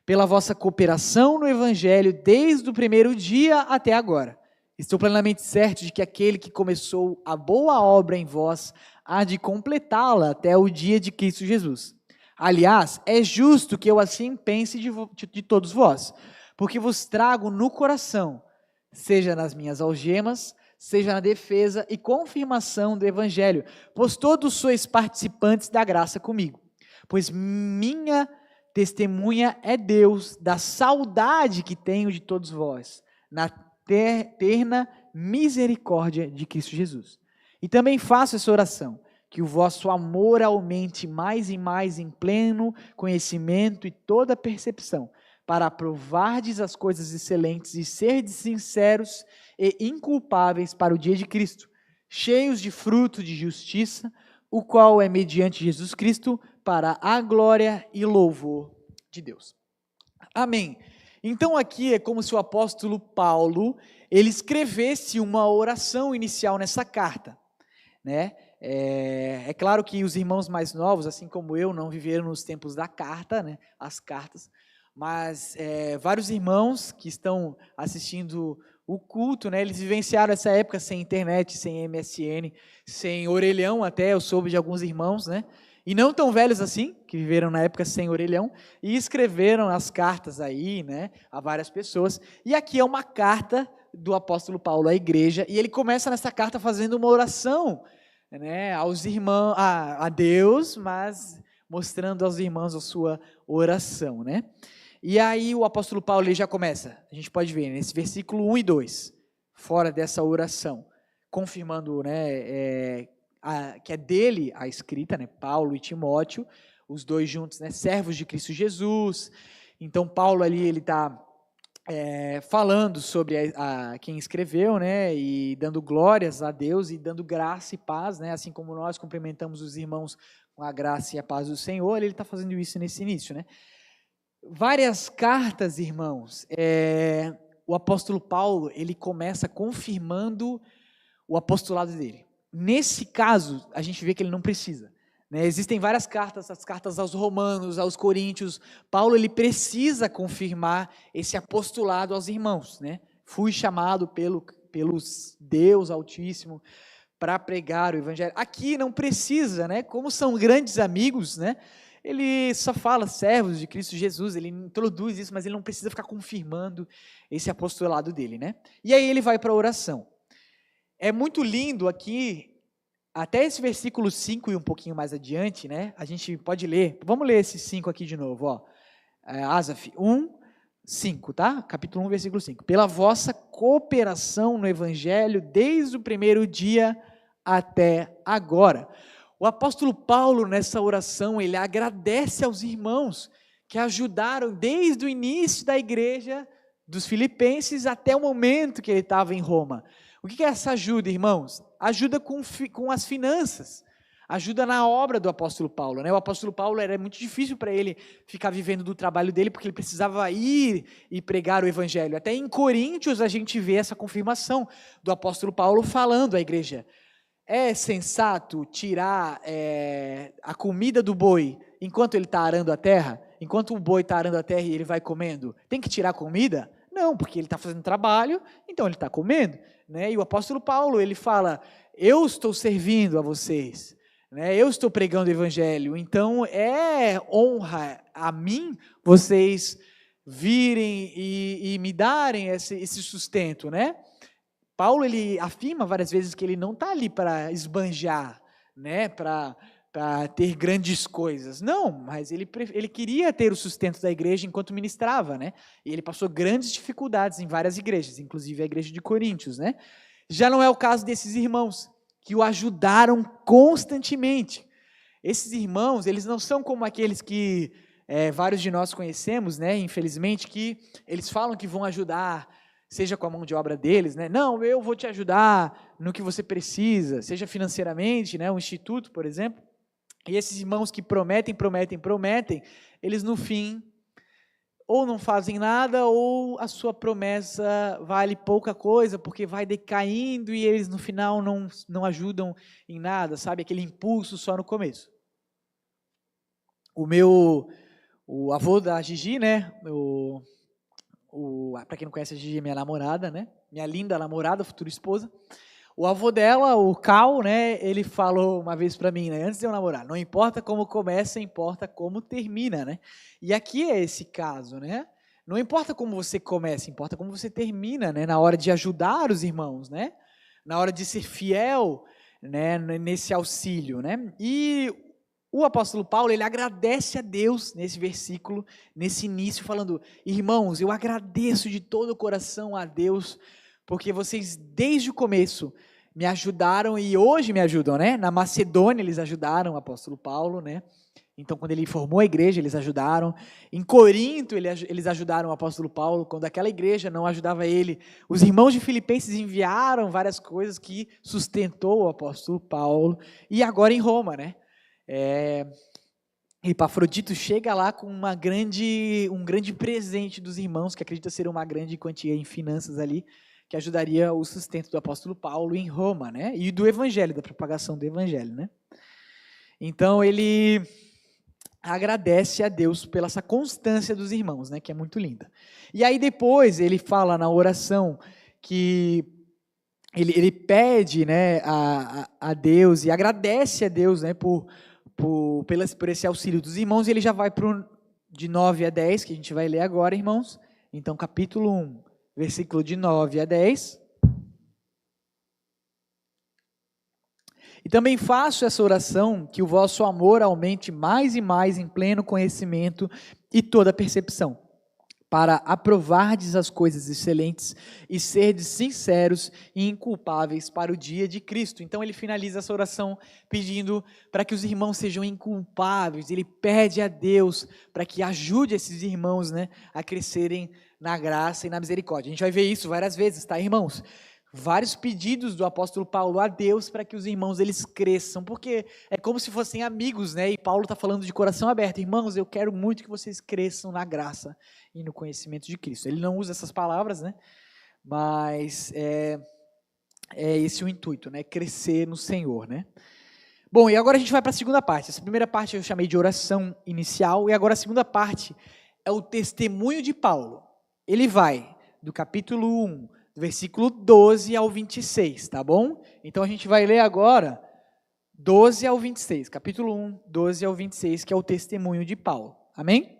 pela vossa cooperação no Evangelho desde o primeiro dia até agora. Estou plenamente certo de que aquele que começou a boa obra em vós há de completá-la até o dia de Cristo Jesus. Aliás, é justo que eu assim pense de todos vós, porque vos trago no coração, seja nas minhas algemas, seja na defesa e confirmação do Evangelho, pois todos sois participantes da graça comigo. Pois minha testemunha é Deus da saudade que tenho de todos vós, na eterna misericórdia de Cristo Jesus. E também faço essa oração, que o vosso amor aumente mais e mais em pleno conhecimento e toda percepção, para aprovardes as coisas excelentes e serdes sinceros e inculpáveis para o dia de Cristo, cheios de fruto de justiça, o qual é mediante Jesus Cristo, para a glória e louvor de Deus. Amém. Então aqui é como se o apóstolo Paulo, ele escrevesse uma oração inicial nessa carta, né? É claro que os irmãos mais novos, assim como eu, não viveram nos tempos da carta, né? As cartas, mas vários irmãos que estão assistindo o culto, né? Eles vivenciaram essa época sem internet, sem MSN, sem orelhão até, eu soube de alguns irmãos, né? E não tão velhos assim, que viveram na época sem orelhão, e escreveram as cartas aí, né, a várias pessoas. E aqui é uma carta do apóstolo Paulo à igreja, e ele começa nessa carta fazendo uma oração, né, aos irmãos, a Deus, mas mostrando aos irmãos a sua oração, né? E aí o apóstolo Paulo ele já começa, a gente pode ver nesse versículo 1 e 2, fora dessa oração, confirmando, né, que é dele a escrita, né, Paulo e Timóteo, os dois juntos, né, servos de Cristo Jesus. Então Paulo ali ele está falando sobre quem escreveu, né, e dando glórias a Deus e dando graça e paz, né, assim como nós cumprimentamos os irmãos com a graça e a paz do Senhor, ele está fazendo isso nesse início, né. Várias cartas, irmãos, o apóstolo Paulo, ele começa confirmando o apostolado dele. Nesse caso, a gente vê que ele não precisa, né? Existem várias cartas, as cartas aos Romanos, aos Coríntios. Paulo, ele precisa confirmar esse apostolado aos irmãos, né? Fui chamado pelo Deus Altíssimo para pregar o Evangelho. Aqui não precisa, né? Como são grandes amigos, né? Ele só fala servos de Cristo Jesus, ele introduz isso, mas ele não precisa ficar confirmando esse apostolado dele, né? E aí ele vai para a oração. É muito lindo aqui, até esse versículo 5 e um pouquinho mais adiante, né? A gente pode ler, vamos ler esses 5 aqui de novo, ó. Asaf 1, 5, tá? Capítulo 1, versículo 5. Pela vossa cooperação no Evangelho, desde o primeiro dia até agora. O apóstolo Paulo, nessa oração, ele agradece aos irmãos que ajudaram desde o início da igreja dos Filipenses até o momento que ele estava em Roma. O que é essa ajuda, irmãos? Ajuda com as finanças, ajuda na obra do apóstolo Paulo, né? O apóstolo Paulo era muito difícil para ele ficar vivendo do trabalho dele, porque ele precisava ir e pregar o evangelho. Até em Coríntios a gente vê essa confirmação do apóstolo Paulo falando à igreja. É sensato tirar a comida do boi enquanto ele está arando a terra? Enquanto o boi está arando a terra e ele vai comendo, tem que tirar a comida? Não, porque ele está fazendo trabalho, então ele está comendo, né? E o apóstolo Paulo, ele fala, eu estou servindo a vocês, né? Eu estou pregando o evangelho, então é honra a mim vocês virem e me darem esse sustento, né? Paulo, ele afirma várias vezes que ele não está ali para esbanjar, né, para ter grandes coisas. Não, mas ele queria ter o sustento da igreja enquanto ministrava, né? E ele passou grandes dificuldades em várias igrejas, inclusive a igreja de Coríntios, né? Já não é o caso desses irmãos, que o ajudaram constantemente. Esses irmãos, eles não são como aqueles que vários de nós conhecemos, né, infelizmente, que eles falam que vão ajudar, seja com a mão de obra deles, né? Não, eu vou te ajudar no que você precisa, seja financeiramente, né? Um instituto, por exemplo. E esses irmãos que prometem, eles no fim ou não fazem nada, ou a sua promessa vale pouca coisa, porque vai decaindo e eles no final não ajudam em nada, sabe? Aquele impulso só no começo. O avô da Gigi, né? Para quem não conhece, a Gigi é minha namorada, né? Minha linda namorada, futura esposa. O avô dela, o Cal, né? Ele falou uma vez para mim, né? Antes de eu namorar, não importa como começa, importa como termina, né? E aqui é esse caso, né? Não importa como você começa, importa como você termina, né? Na hora de ajudar os irmãos, né? Na hora de ser fiel, né? Nesse auxílio, né? E o apóstolo Paulo, ele agradece a Deus nesse versículo, nesse início, falando, irmãos, eu agradeço de todo o coração a Deus, porque vocês desde o começo me ajudaram e hoje me ajudam, né? Na Macedônia eles ajudaram o apóstolo Paulo, né? Então quando ele formou a igreja eles ajudaram, em Corinto eles ajudaram o apóstolo Paulo, quando aquela igreja não ajudava ele, os irmãos de Filipenses enviaram várias coisas que sustentou o apóstolo Paulo, e agora em Roma, né? Epafrodito chega lá com um grande presente dos irmãos, que acredita ser uma grande quantia em finanças ali, que ajudaria o sustento do apóstolo Paulo em Roma, né? E do evangelho, da propagação do evangelho, né? Então ele agradece a Deus pela essa constância dos irmãos, né? Que é muito linda. E aí depois ele fala na oração que ele pede, né, a Deus e agradece a Deus, né, por esse auxílio dos irmãos, e ele já vai de 9 a 10, que a gente vai ler agora, irmãos. Então, capítulo 1, versículo de 9 a 10. E também faço essa oração, que o vosso amor aumente mais e mais em pleno conhecimento e toda percepção, para aprovardes as coisas excelentes e serdes sinceros e inculpáveis para o dia de Cristo. Então ele finaliza essa oração pedindo para que os irmãos sejam inculpáveis. Ele pede a Deus para que ajude esses irmãos, né, a crescerem na graça e na misericórdia. A gente vai ver isso várias vezes, tá, irmãos? Vários pedidos do apóstolo Paulo a Deus para que os irmãos eles cresçam, porque é como se fossem amigos, né? E Paulo está falando de coração aberto. Irmãos, eu quero muito que vocês cresçam na graça e no conhecimento de Cristo. Ele não usa essas palavras, né? Mas é esse o intuito, né? Crescer no Senhor, né? Bom, e agora a gente vai para a segunda parte. Essa primeira parte eu chamei de oração inicial, e agora a segunda parte é o testemunho de Paulo. Ele vai do capítulo 1, do versículo 12 ao 26, tá bom? Então a gente vai ler agora 12 ao 26, capítulo 1, 12 ao 26, que é o testemunho de Paulo. Amém?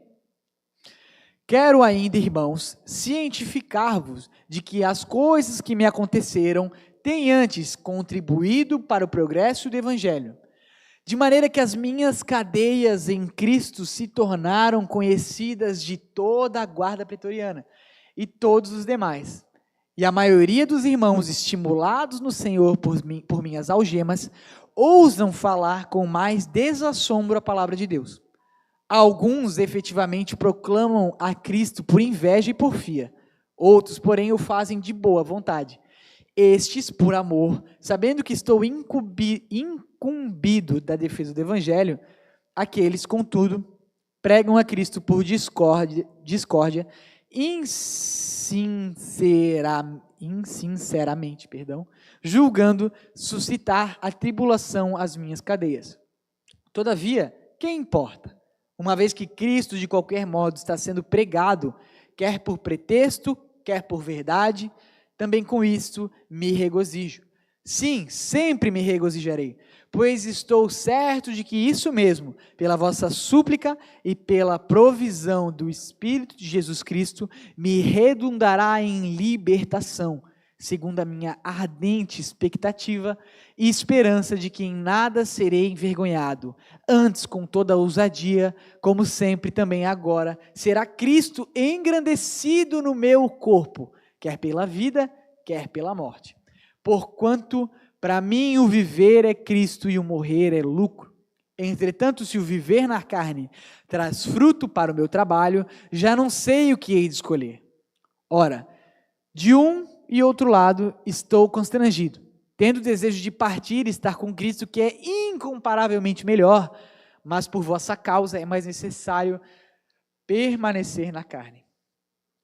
Quero ainda, irmãos, cientificar-vos de que as coisas que me aconteceram têm antes contribuído para o progresso do Evangelho, de maneira que as minhas cadeias em Cristo se tornaram conhecidas de toda a guarda pretoriana e todos os demais. E a maioria dos irmãos, estimulados no Senhor por minhas algemas, ousam falar com mais desassombro a palavra de Deus. Alguns efetivamente proclamam a Cristo por inveja e porfia. Outros, porém, o fazem de boa vontade. Estes, por amor, sabendo que estou incumbido da defesa do Evangelho, aqueles, contudo, pregam a Cristo por discórdia insinceramente, julgando suscitar a tribulação às minhas cadeias. Todavia, quem importa? Uma vez que Cristo, de qualquer modo, está sendo pregado, quer por pretexto, quer por verdade, também com isto me regozijo. Sim, sempre me regozijarei, pois estou certo de que isso mesmo, pela vossa súplica e pela provisão do Espírito de Jesus Cristo, me redundará em libertação, segundo a minha ardente expectativa e esperança de que em nada serei envergonhado. Antes, com toda ousadia, como sempre também agora, será Cristo engrandecido no meu corpo, quer pela vida, quer pela morte. Porquanto, para mim, o viver é Cristo e o morrer é lucro. Entretanto, se o viver na carne traz fruto para o meu trabalho, já não sei o que hei de escolher. Ora, de um e outro lado estou constrangido, tendo desejo de partir e estar com Cristo, que é incomparavelmente melhor, mas por vossa causa é mais necessário permanecer na carne.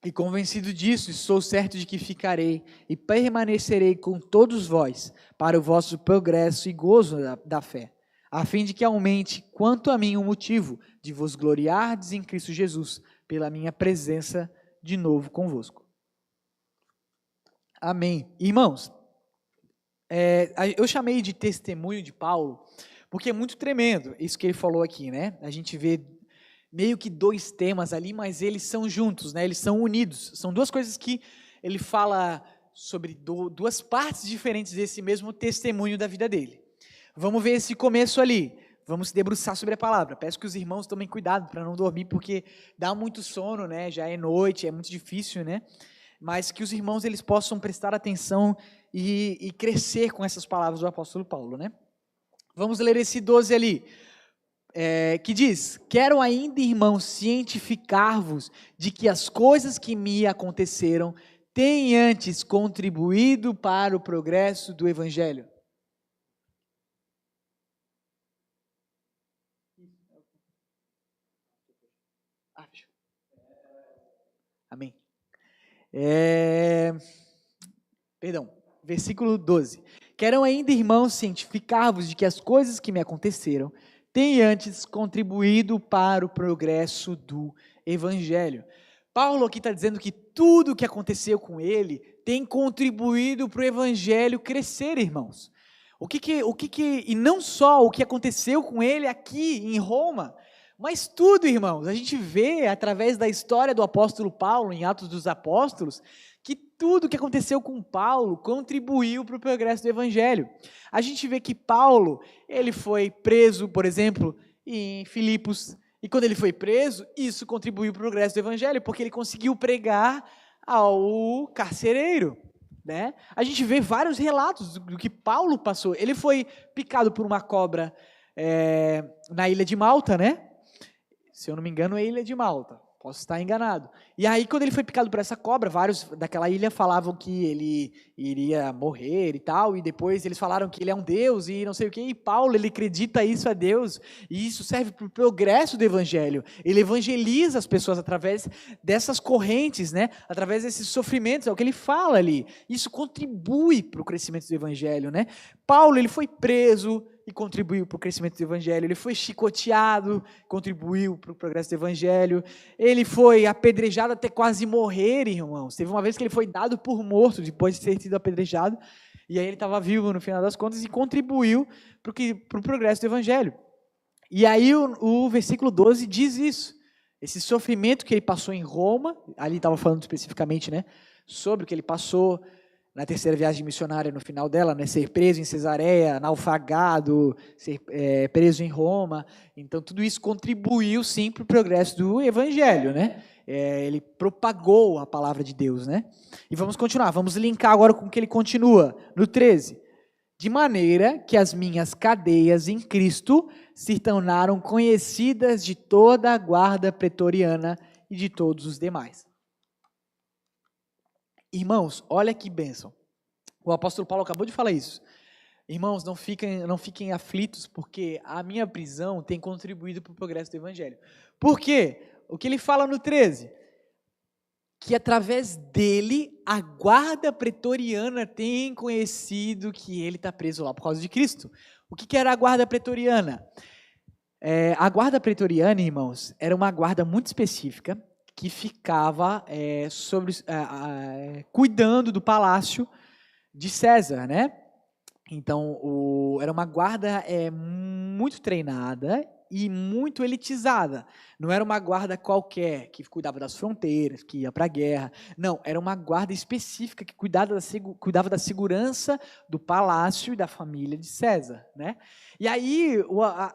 E convencido disso, estou certo de que ficarei e permanecerei com todos vós para o vosso progresso e gozo da fé, a fim de que aumente, quanto a mim, o motivo de vos gloriardes em Cristo Jesus, pela minha presença de novo convosco. Amém. Irmãos, eu chamei de testemunho de Paulo, porque é muito tremendo isso que ele falou aqui, né? A gente vê meio que dois temas ali, mas eles são juntos, né? Eles são unidos. São duas coisas que ele fala sobre duas partes diferentes desse mesmo testemunho da vida dele. Vamos ver esse começo ali. Vamos se debruçar sobre a palavra. Peço que os irmãos tomem cuidado para não dormir, porque dá muito sono, né? Já é noite, é muito difícil, né? Mas que os irmãos eles possam prestar atenção e crescer com essas palavras do apóstolo Paulo, né? Vamos ler esse 12 ali. Que diz: quero ainda, irmãos, cientificar-vos de que as coisas que me aconteceram têm antes contribuído para o progresso do Evangelho. Amém. Versículo 12. Quero ainda, irmãos, cientificar-vos de que as coisas que me aconteceram têm antes contribuído para o progresso do Evangelho. Paulo aqui está dizendo que tudo o que aconteceu com ele tem contribuído para o Evangelho crescer, irmãos. E não só o que aconteceu com ele aqui em Roma, Mas tudo, irmãos, a gente vê através da história do apóstolo Paulo, em Atos dos Apóstolos, que tudo que aconteceu com Paulo contribuiu para o progresso do evangelho. A gente vê que Paulo, ele foi preso, por exemplo, em Filipos, e quando ele foi preso, isso contribuiu para o progresso do evangelho, porque ele conseguiu pregar ao carcereiro, né? A gente vê vários relatos do que Paulo passou. Ele foi picado por uma cobra na ilha de Malta, né? Se eu não me engano, é a ilha de Malta. Posso estar enganado. E aí, quando ele foi picado por essa cobra, vários daquela ilha falavam que ele iria morrer e tal, e depois eles falaram que ele é um Deus e não sei o quê, e Paulo, ele acredita isso a Deus, e isso serve para o progresso do evangelho. Ele evangeliza as pessoas através dessas correntes, né? Através desses sofrimentos, é o que ele fala ali. Isso contribui para o crescimento do evangelho, né? Paulo, ele foi preso e contribuiu para o crescimento do evangelho. Ele foi chicoteado, contribuiu para o progresso do evangelho. Ele foi apedrejado até quase morrer, irmãos. Teve uma vez que ele foi dado por morto depois de ter sido apedrejado, e aí ele estava vivo no final das contas e contribuiu para o progresso do evangelho. E aí o versículo 12 diz isso. Esse sofrimento que ele passou em Roma, ali estava falando especificamente, né, sobre o que ele passou na terceira viagem missionária, no final dela, né, ser preso em Cesareia, naufragado, ser preso em Roma. Então, tudo isso contribuiu, sim, para o progresso do evangelho, né? Ele propagou a palavra de Deus, né? E vamos continuar, vamos linkar agora com o que ele continua, no 13. De maneira que as minhas cadeias em Cristo se tornaram conhecidas de toda a guarda pretoriana e de todos os demais. Irmãos, olha que bênção. O apóstolo Paulo acabou de falar isso. Irmãos, não fiquem aflitos, porque a minha prisão tem contribuído para o progresso do evangelho. Por quê? O que ele fala no 13? Que através dele, a guarda pretoriana tem conhecido que ele está preso lá por causa de Cristo. O que era a guarda pretoriana? A guarda pretoriana, irmãos, era uma guarda muito específica, que ficava cuidando do palácio de César, né? Então, era uma guarda muito treinada e muito elitizada. Não era uma guarda qualquer que cuidava das fronteiras, que ia para a guerra. Não, era uma guarda específica que cuidava da segurança do palácio e da família de César, né? E aí,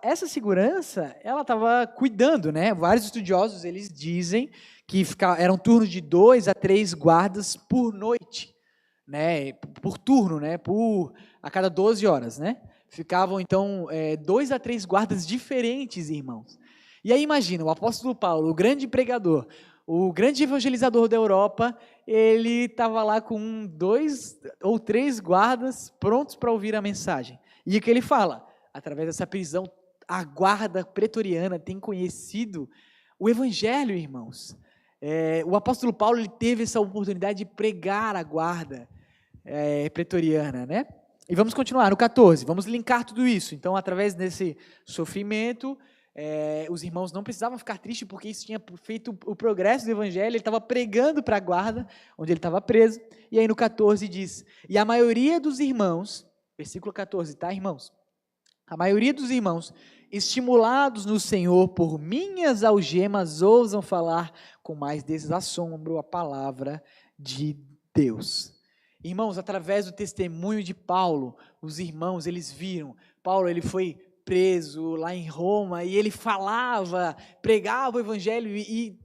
essa segurança, ela estava cuidando, né? Vários estudiosos, eles dizem que eram turnos de 2 a 3 guardas por noite, né? Por turno, né? A cada 12 horas, né? Ficavam, então, 2 a 3 guardas diferentes, irmãos. E aí, imagina, o apóstolo Paulo, o grande pregador, o grande evangelizador da Europa, ele estava lá com 2 ou 3 guardas prontos para ouvir a mensagem. E o que ele fala? Através dessa prisão, a guarda pretoriana tem conhecido o evangelho, irmãos. O apóstolo Paulo, ele teve essa oportunidade de pregar a guarda pretoriana, né? E vamos continuar, no 14, vamos linkar tudo isso. Então, através desse sofrimento, os irmãos não precisavam ficar tristes, porque isso tinha feito o progresso do evangelho. Ele estava pregando para a guarda, onde ele estava preso. E aí no 14 diz, e a maioria dos irmãos, versículo 14, tá, irmãos? A maioria dos irmãos, estimulados no Senhor por minhas algemas, ousam falar com mais desassombro a palavra de Deus. Irmãos, através do testemunho de Paulo, os irmãos, eles viram, Paulo, ele foi preso lá em Roma, e ele falava, pregava o evangelho e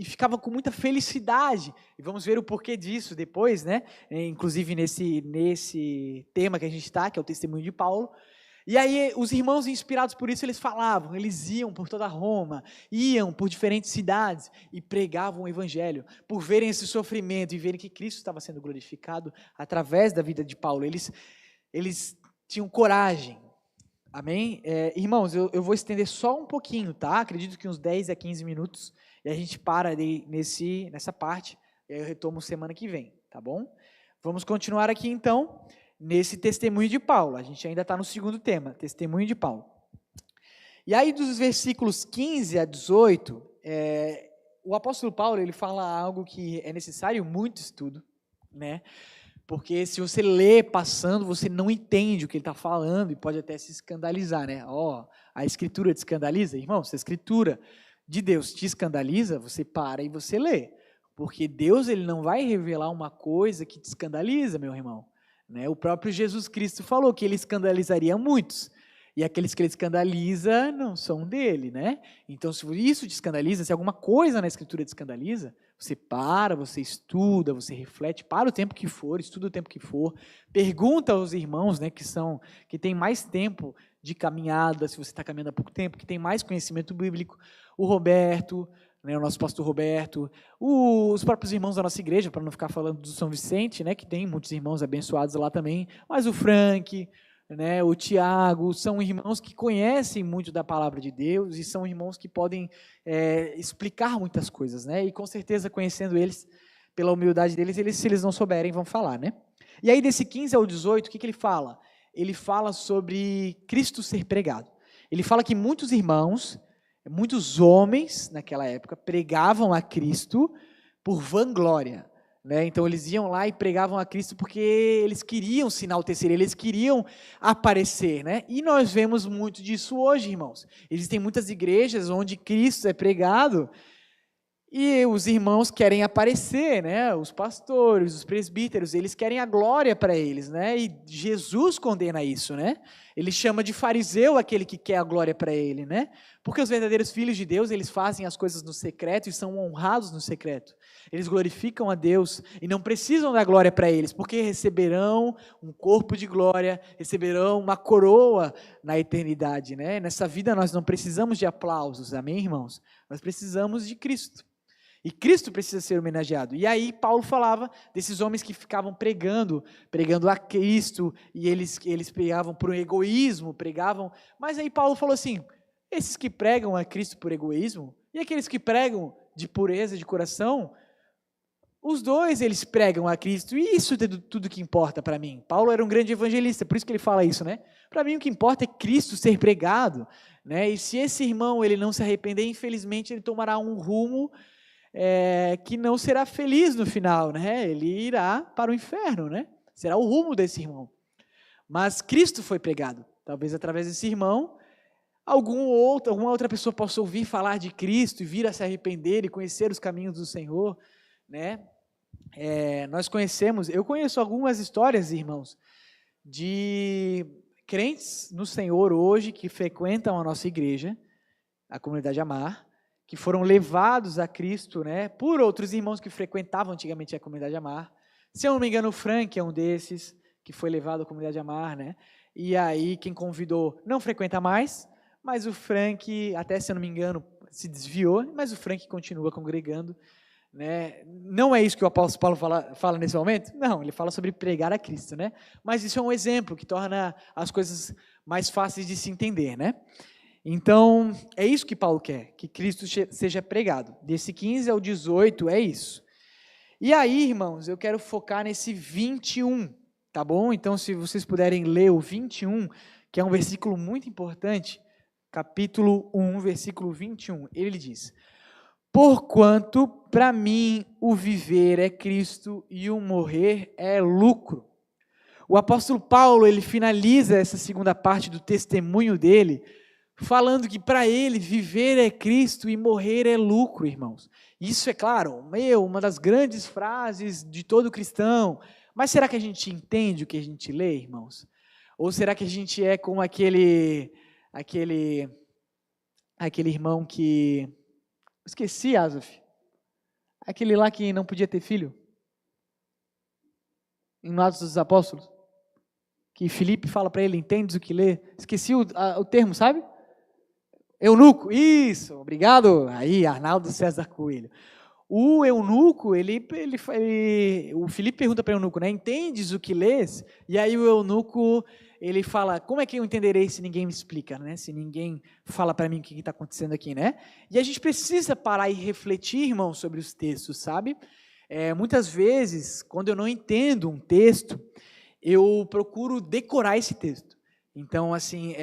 ficava com muita felicidade, e vamos ver o porquê disso depois, né? Inclusive nesse tema que a gente está, que é o testemunho de Paulo. E aí os irmãos, inspirados por isso, eles falavam, eles iam por toda Roma, iam por diferentes cidades e pregavam o evangelho, por verem esse sofrimento e verem que Cristo estava sendo glorificado através da vida de Paulo. Eles tinham coragem, amém? Irmãos, eu vou estender só um pouquinho, tá? Acredito que uns 10 a 15 minutos, e a gente para nessa parte, e aí eu retomo semana que vem, tá bom? Vamos continuar aqui então, nesse testemunho de Paulo. A gente ainda está no segundo tema, testemunho de Paulo. E aí dos versículos 15 a 18, o apóstolo Paulo, ele fala algo que é necessário muito estudo, né? Porque se você lê passando, você não entende o que ele está falando e pode até se escandalizar, né? a Escritura te escandaliza? Irmão, se a Escritura de Deus te escandaliza, você para e você lê. Porque Deus ele não vai revelar uma coisa que te escandaliza, meu irmão. Né? O próprio Jesus Cristo falou que ele escandalizaria muitos. E aqueles que ele escandaliza não são dele, né? Então, se isso te escandaliza, se alguma coisa na Escritura te escandaliza, você para, você estuda, você reflete, para o tempo que for, estuda o tempo que for, pergunta aos irmãos, né, que têm mais tempo de caminhada, se você está caminhando há pouco tempo, que tem mais conhecimento bíblico, o Roberto, né, o nosso pastor Roberto, os próprios irmãos da nossa igreja, para não ficar falando do São Vicente, né, que tem muitos irmãos abençoados lá também, mas o Frank, né, o Tiago, são irmãos que conhecem muito da palavra de Deus e são irmãos que podem explicar muitas coisas, né, e com certeza conhecendo eles, pela humildade deles, se eles não souberem, vão falar, né. E aí desse 15 ao 18, o que ele fala? Ele fala sobre Cristo ser pregado. Ele fala que muitos irmãos, muitos homens naquela época pregavam a Cristo por vanglória. Né? Então eles iam lá e pregavam a Cristo porque eles queriam se enaltecer, eles queriam aparecer, né? E nós vemos muito disso hoje, irmãos. Existem muitas igrejas onde Cristo é pregado e os irmãos querem aparecer, né? Os pastores, os presbíteros, eles querem a glória para eles, né? E Jesus condena isso, né? Ele chama de fariseu aquele que quer a glória para ele, né? Porque os verdadeiros filhos de Deus, eles fazem as coisas no secreto e são honrados no secreto. Eles glorificam a Deus e não precisam da glória para eles, porque receberão um corpo de glória, receberão uma coroa na eternidade, né? Nessa vida nós não precisamos de aplausos, amém, irmãos? Nós precisamos de Cristo. E Cristo precisa ser homenageado. E aí Paulo falava desses homens que ficavam pregando a Cristo, e eles pregavam por um egoísmo, mas aí Paulo falou assim, esses que pregam a Cristo por egoísmo, e aqueles que pregam de pureza de coração, os dois eles pregam a Cristo, e isso é tudo que importa para mim. Paulo era um grande evangelista, por isso que ele fala isso, né? Para mim o que importa é Cristo ser pregado, né? E se esse irmão ele não se arrepender, infelizmente ele tomará um rumo que não será feliz no final, né? Ele irá para o inferno, né? Será o rumo desse irmão. Mas Cristo foi pregado. Talvez através desse irmão, alguma outra pessoa possa ouvir falar de Cristo e vir a se arrepender e conhecer os caminhos do Senhor, né? Eu conheço algumas histórias, irmãos, de crentes no Senhor hoje que frequentam a nossa igreja, a comunidade Amar, que foram levados a Cristo, né, por outros irmãos que frequentavam antigamente a comunidade Amar. Se eu não me engano, o Frank é um desses que foi levado à comunidade Amar, né? E aí quem convidou não frequenta mais, mas o Frank, até se eu não me engano, se desviou, mas o Frank continua congregando, né? Não é isso que o apóstolo Paulo fala nesse momento? Não, ele fala sobre pregar a Cristo, né? Mas isso é um exemplo que torna as coisas mais fáceis de se entender, né? Então, é isso que Paulo quer, que Cristo seja pregado. Desse 15 ao 18 é isso. E aí, irmãos, eu quero focar nesse 21, tá bom? Então, se vocês puderem ler o 21, que é um versículo muito importante, capítulo 1, versículo 21, ele diz: porquanto para mim o viver é Cristo e o morrer é lucro. O apóstolo Paulo, ele finaliza essa segunda parte do testemunho dele, falando que para ele viver é Cristo e morrer é lucro, irmãos. Isso é claro, uma das grandes frases de todo cristão, mas será que a gente entende o que a gente lê, irmãos? Ou será que a gente é como aquele irmão que... Esqueci, Azaf. Aquele lá que não podia ter filho? Em Atos dos Apóstolos? Que Filipe fala para ele, entendes o que lê? Esqueci o termo, sabe? Eunuco, isso, obrigado. Aí, Arnaldo César Coelho. O eunuco, o Filipe pergunta para o eunuco, né? Entendes o que lês? E aí o eunuco, ele fala, como é que eu entenderei se ninguém me explica, né? Se ninguém fala para mim o que está acontecendo aqui, né? E a gente precisa parar e refletir, irmão, sobre os textos, sabe? Muitas vezes, quando eu não entendo um texto, eu procuro decorar esse texto. Então, assim,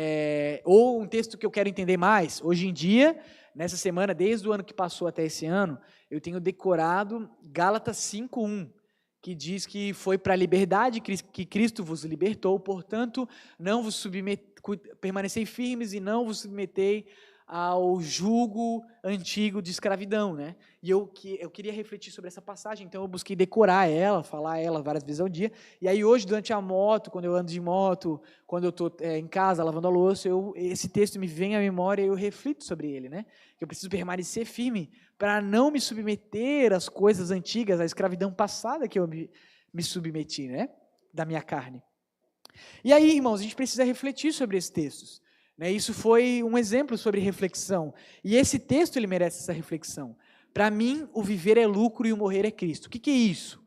ou um texto que eu quero entender mais. Hoje em dia, nessa semana, desde o ano que passou até esse ano, eu tenho decorado Gálatas 5:1, que diz que foi para a liberdade que Cristo vos libertou, portanto, não vos permanecei firmes e não vos submetei ao jugo antigo de escravidão, né? E eu queria refletir sobre essa passagem, então eu busquei decorar ela, falar ela várias vezes ao dia, e aí hoje, durante a moto, quando eu ando de moto, quando eu estou em casa lavando a louça, esse texto me vem à memória e eu reflito sobre ele, né? Que eu preciso permanecer firme para não me submeter às coisas antigas, à escravidão passada que eu me submeti, né? Da minha carne. E aí, irmãos, a gente precisa refletir sobre esses textos. Isso foi um exemplo sobre reflexão. E esse texto, ele merece essa reflexão. Para mim, o viver é lucro e o morrer é Cristo. O que é isso?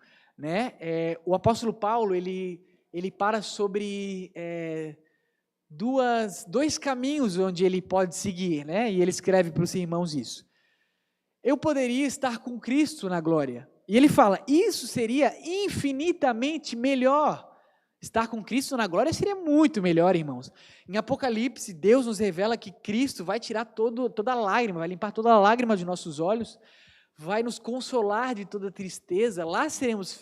O apóstolo Paulo, ele para sobre dois caminhos onde ele pode seguir, e ele escreve para os irmãos isso. Eu poderia estar com Cristo na glória. E ele fala, isso seria infinitamente melhor. Estar com Cristo na glória seria muito melhor, irmãos. Em Apocalipse, Deus nos revela que Cristo vai tirar toda a lágrima, vai limpar toda a lágrima de nossos olhos, vai nos consolar de toda tristeza. Lá seremos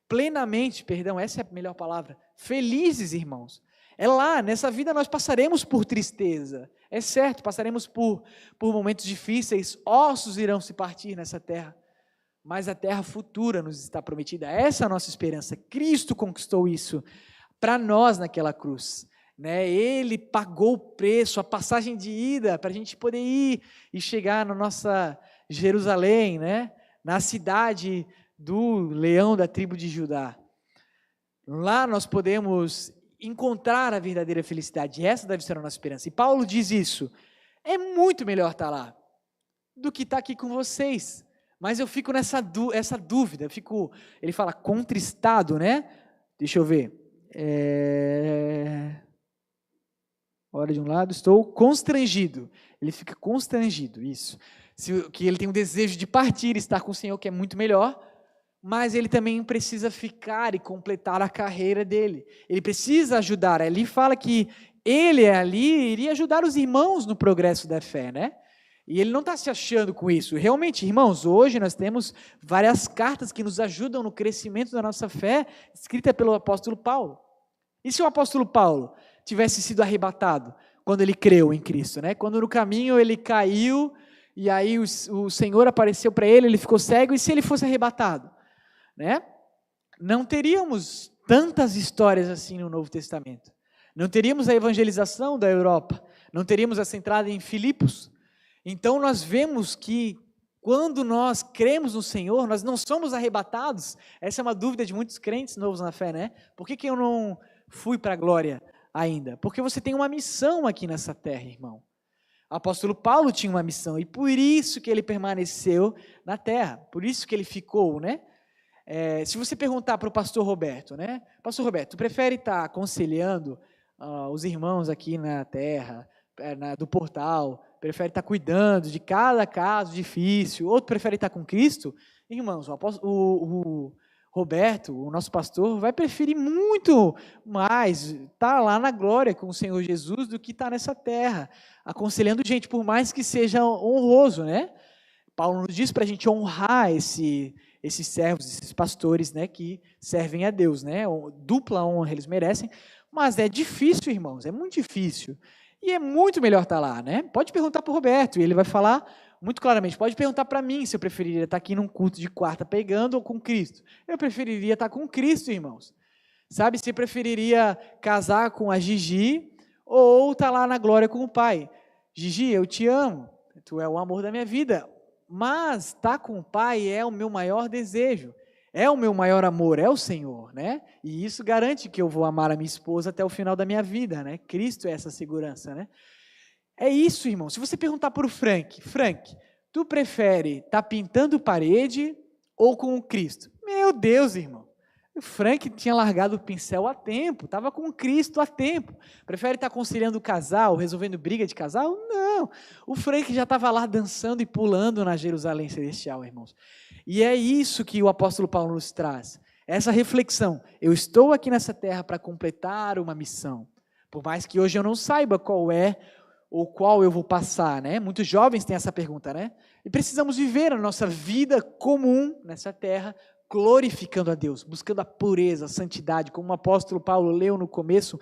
plenamente, essa é a melhor palavra, felizes, irmãos. É lá, nessa vida nós passaremos por tristeza, é certo, passaremos por momentos difíceis, ossos irão se partir nessa terra. Mas a terra futura nos está prometida. Essa é a nossa esperança. Cristo conquistou isso para nós naquela cruz. Ele pagou o preço, a passagem de ida, para a gente poder ir e chegar na nossa Jerusalém, na cidade do leão da tribo de Judá. Lá nós podemos encontrar a verdadeira felicidade. Essa deve ser a nossa esperança. E Paulo diz isso. É muito melhor estar lá do que estar aqui com vocês. Mas eu fico essa dúvida, ele fala contristado, Deixa eu ver. Ora de um lado, estou constrangido. Ele fica constrangido, isso. Que ele tem um desejo de partir, estar com o Senhor, que é muito melhor, mas ele também precisa ficar e completar a carreira dele. Ele precisa ajudar. Ele fala que ele ali iria ajudar os irmãos no progresso da fé, E ele não está se achando com isso. Realmente, irmãos, hoje nós temos várias cartas que nos ajudam no crescimento da nossa fé, escrita pelo apóstolo Paulo. E se o apóstolo Paulo tivesse sido arrebatado quando ele creu em Cristo, Quando no caminho ele caiu, e aí o Senhor apareceu para ele, ele ficou cego, e se ele fosse arrebatado? Não teríamos tantas histórias assim no Novo Testamento. Não teríamos a evangelização da Europa. Não teríamos essa entrada em Filipos. Então nós vemos que quando nós cremos no Senhor, nós não somos arrebatados. Essa é uma dúvida de muitos crentes novos na fé, Por que eu não fui para a glória ainda? Porque você tem uma missão aqui nessa terra, irmão. O apóstolo Paulo tinha uma missão e por isso que ele permaneceu na terra, por isso que ele ficou, se você perguntar para o pastor Roberto, Pastor Roberto, tu prefere estar aconselhando os irmãos aqui na terra, do portal, prefere estar cuidando de cada caso difícil, outro prefere estar com Cristo? Irmãos, o Roberto, o nosso pastor, vai preferir muito mais estar lá na glória com o Senhor Jesus do que estar nessa terra, aconselhando gente, por mais que seja honroso, Paulo nos diz para a gente honrar esses servos, esses pastores, que servem a Deus, dupla honra eles merecem, mas é difícil, irmãos, é muito difícil. E é muito melhor estar lá, Pode perguntar para o Roberto, e ele vai falar muito claramente. Pode perguntar para mim se eu preferiria estar aqui num culto de quarta pregando ou com Cristo. Eu preferiria estar com Cristo, irmãos. Sabe, se eu preferiria casar com a Gigi ou estar lá na glória com o Pai. Gigi, eu te amo, tu é o amor da minha vida, mas estar com o Pai é o meu maior desejo. É o meu maior amor, é o Senhor, E isso garante que eu vou amar a minha esposa até o final da minha vida, Cristo é essa segurança, É isso, irmão. Se você perguntar para o Frank, tu prefere estar pintando parede ou com o Cristo? Meu Deus, irmão. O Frank tinha largado o pincel há tempo, estava com Cristo há tempo. Prefere estar conciliando o casal, resolvendo briga de casal? Não. O Frank já estava lá dançando e pulando na Jerusalém Celestial, irmãos. E é isso que o apóstolo Paulo nos traz. Essa reflexão. Eu estou aqui nessa terra para completar uma missão. Por mais que hoje eu não saiba qual é ou qual eu vou passar, Muitos jovens têm essa pergunta, E precisamos viver a nossa vida comum nessa terra glorificando a Deus, buscando a pureza, a santidade, como o apóstolo Paulo leu no começo,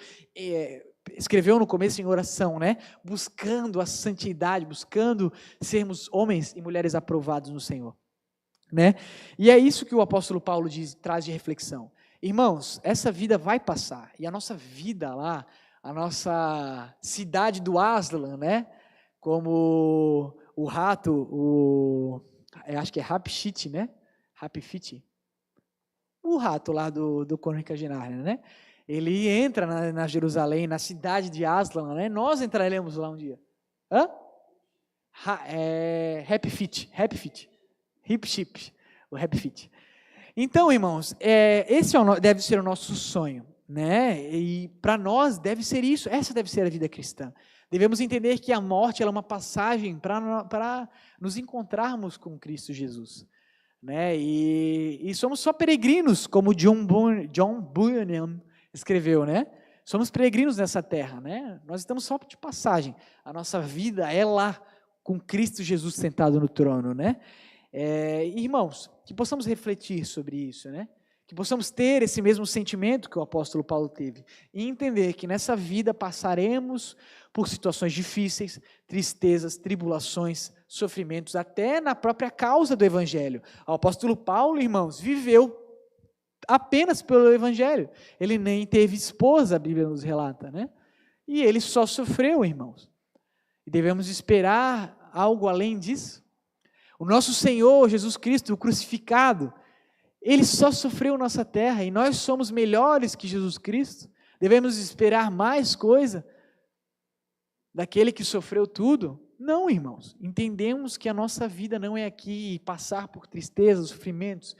escreveu no começo em oração, né? Buscando a santidade, buscando sermos homens e mulheres aprovados no Senhor, né? E é isso que o apóstolo Paulo traz de reflexão. Irmãos, essa vida vai passar, e a nossa vida lá, a nossa cidade do Aslan, né? Como o rato, acho que é Rapshit, né? Rapshit. O rato lá do Crônicas de Nárnia, né? Ele entra na Jerusalém, na cidade de Aslan, né? Nós entraremos lá um dia. Hã? Rapshit. O Rapshit. Então, irmãos, esse deve ser o nosso sonho, né? E para nós deve ser isso, essa deve ser a vida cristã. Devemos entender que a morte ela é uma passagem para nos encontrarmos com Cristo Jesus, né? E somos só peregrinos, como John Bunyan escreveu, né? Somos peregrinos nessa terra, né? Nós estamos só de passagem. A nossa vida é lá, com Cristo Jesus sentado no trono, né? Irmãos, que possamos refletir sobre isso, né? Que possamos ter esse mesmo sentimento que o apóstolo Paulo teve e entender que nessa vida passaremos por situações difíceis, tristezas, tribulações, sofrimentos, até na própria causa do Evangelho. O apóstolo Paulo, irmãos, viveu apenas pelo Evangelho. Ele nem teve esposa, a Bíblia nos relata, né? E ele só sofreu, irmãos. E devemos esperar algo além disso. O nosso Senhor Jesus Cristo, o crucificado, Ele só sofreu nossa terra e nós somos melhores que Jesus Cristo. Devemos esperar mais coisa daquele que sofreu tudo? Não, irmãos. Entendemos que a nossa vida não é aqui passar por tristezas, sofrimentos,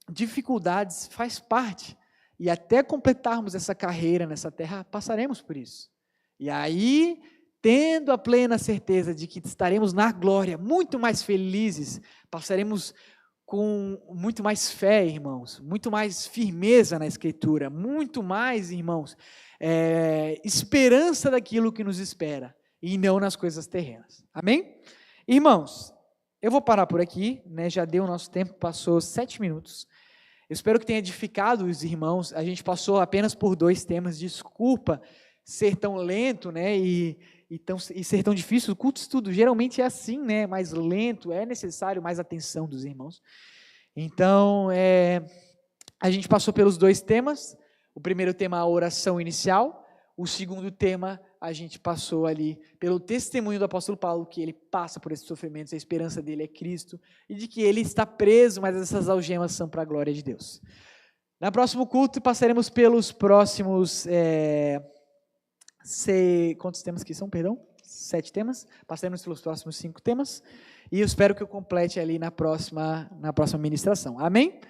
dificuldades, faz parte. E até completarmos essa carreira nessa terra, passaremos por isso. E aí, tendo a plena certeza de que estaremos na glória, muito mais felizes, passaremos com muito mais fé, irmãos, muito mais firmeza na Escritura, muito mais, irmãos, esperança daquilo que nos espera, e não nas coisas terrenas. Amém? Irmãos, eu vou parar por aqui, né? Já deu o nosso tempo, passou 7 minutos. Eu espero que tenha edificado os irmãos. A gente passou apenas por 2 temas, desculpa ser tão lento, né? E ser tão difícil. O culto de estudo geralmente é assim, né? Mais lento, é necessário mais atenção dos irmãos. Então, a gente passou pelos 2 temas. O primeiro tema, a oração inicial. O segundo tema, a gente passou ali pelo testemunho do apóstolo Paulo, que ele passa por esses sofrimentos, a esperança dele é Cristo, e de que ele está preso, mas essas algemas são para a glória de Deus. No próximo culto, passaremos pelos próximos... quantos temas que são, perdão? 7 temas. Passaremos pelos próximos 5 temas. E eu espero que eu complete ali na próxima ministração. Amém?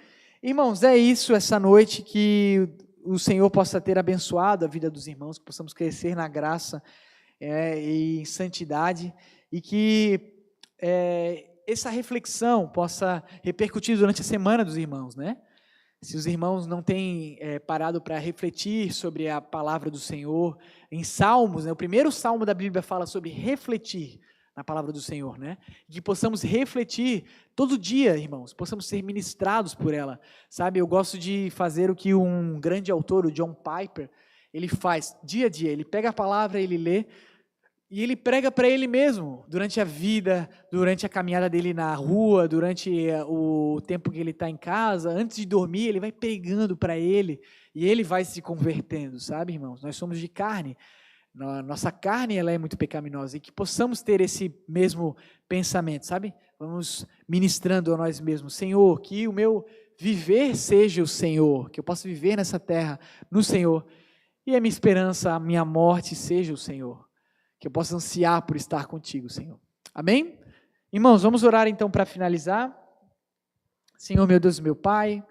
Irmãos, é isso essa noite, que o Senhor possa ter abençoado a vida dos irmãos, que possamos crescer na graça e em santidade, e que essa reflexão possa repercutir durante a semana dos irmãos, né? Se os irmãos não têm parado para refletir sobre a palavra do Senhor, em Salmos, né, o primeiro salmo da Bíblia fala sobre refletir na palavra do Senhor, né? Que possamos refletir todo dia, irmãos, possamos ser ministrados por ela, sabe? Eu gosto de fazer o que um grande autor, o John Piper, ele faz dia a dia. Ele pega a palavra, ele lê, e ele prega para ele mesmo, durante a vida, durante a caminhada dele na rua, durante o tempo que ele está em casa, antes de dormir, ele vai pregando para ele, e ele vai se convertendo, sabe, irmãos? Nós somos de carne, nossa carne ela é muito pecaminosa, e que possamos ter esse mesmo pensamento, sabe? Vamos ministrando a nós mesmos, Senhor, que o meu viver seja o Senhor, que eu possa viver nessa terra no Senhor, e a minha esperança, a minha morte seja o Senhor. Que eu possa ansiar por estar contigo, Senhor. Amém? Irmãos, vamos orar então para finalizar. Senhor, meu Deus e meu Pai,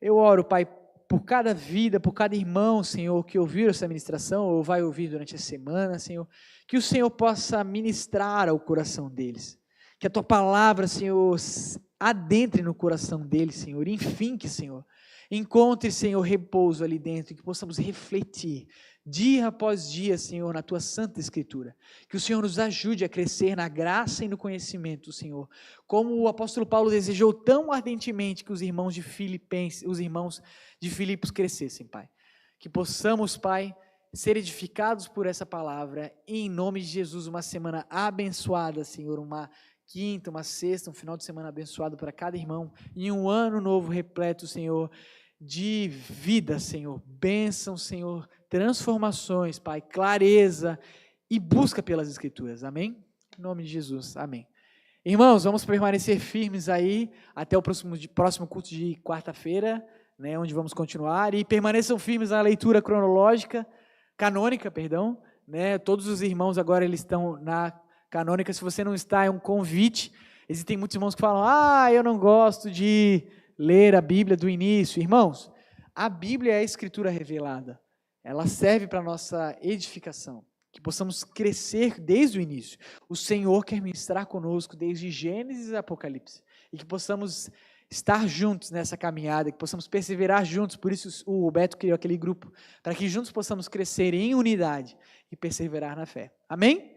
eu oro, Pai, por cada vida, por cada irmão, Senhor, que ouviu essa ministração ou vai ouvir durante a semana, Senhor, que o Senhor possa ministrar ao coração deles. Que a Tua palavra, Senhor, adentre no coração deles, Senhor, enfim, Senhor, encontre, Senhor, repouso ali dentro, que possamos refletir dia após dia, Senhor, na Tua Santa Escritura, que o Senhor nos ajude a crescer na graça e no conhecimento, Senhor, como o apóstolo Paulo desejou tão ardentemente que os irmãos de Filipos crescessem, Pai, que possamos, Pai, ser edificados por essa palavra, e em nome de Jesus, uma semana abençoada, Senhor, uma quinta, uma sexta, um final de semana abençoado para cada irmão, e um ano novo repleto, Senhor, de vida, Senhor, bênção, Senhor, transformações, Pai, clareza e busca pelas Escrituras, amém? Em nome de Jesus, amém. Irmãos, vamos permanecer firmes aí, até o próximo culto de quarta-feira, né, onde vamos continuar, e permaneçam firmes na leitura canônica, né, todos os irmãos agora eles estão na canônica, se você não está, é um convite. Existem muitos irmãos que falam, eu não gosto de ler a Bíblia do início. Irmãos, a Bíblia é a Escritura revelada, ela serve para a nossa edificação, que possamos crescer desde o início. O Senhor quer ministrar conosco desde Gênesis e Apocalipse, e que possamos estar juntos nessa caminhada, que possamos perseverar juntos. Por isso o Beto criou aquele grupo, para que juntos possamos crescer em unidade e perseverar na fé. Amém?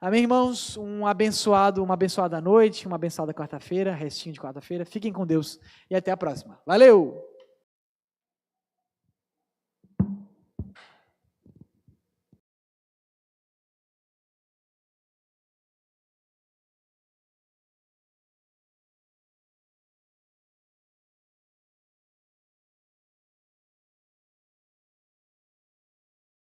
Amém, irmãos? Uma abençoada noite, uma abençoada quarta-feira, restinho de quarta-feira. Fiquem com Deus e até a próxima. Valeu!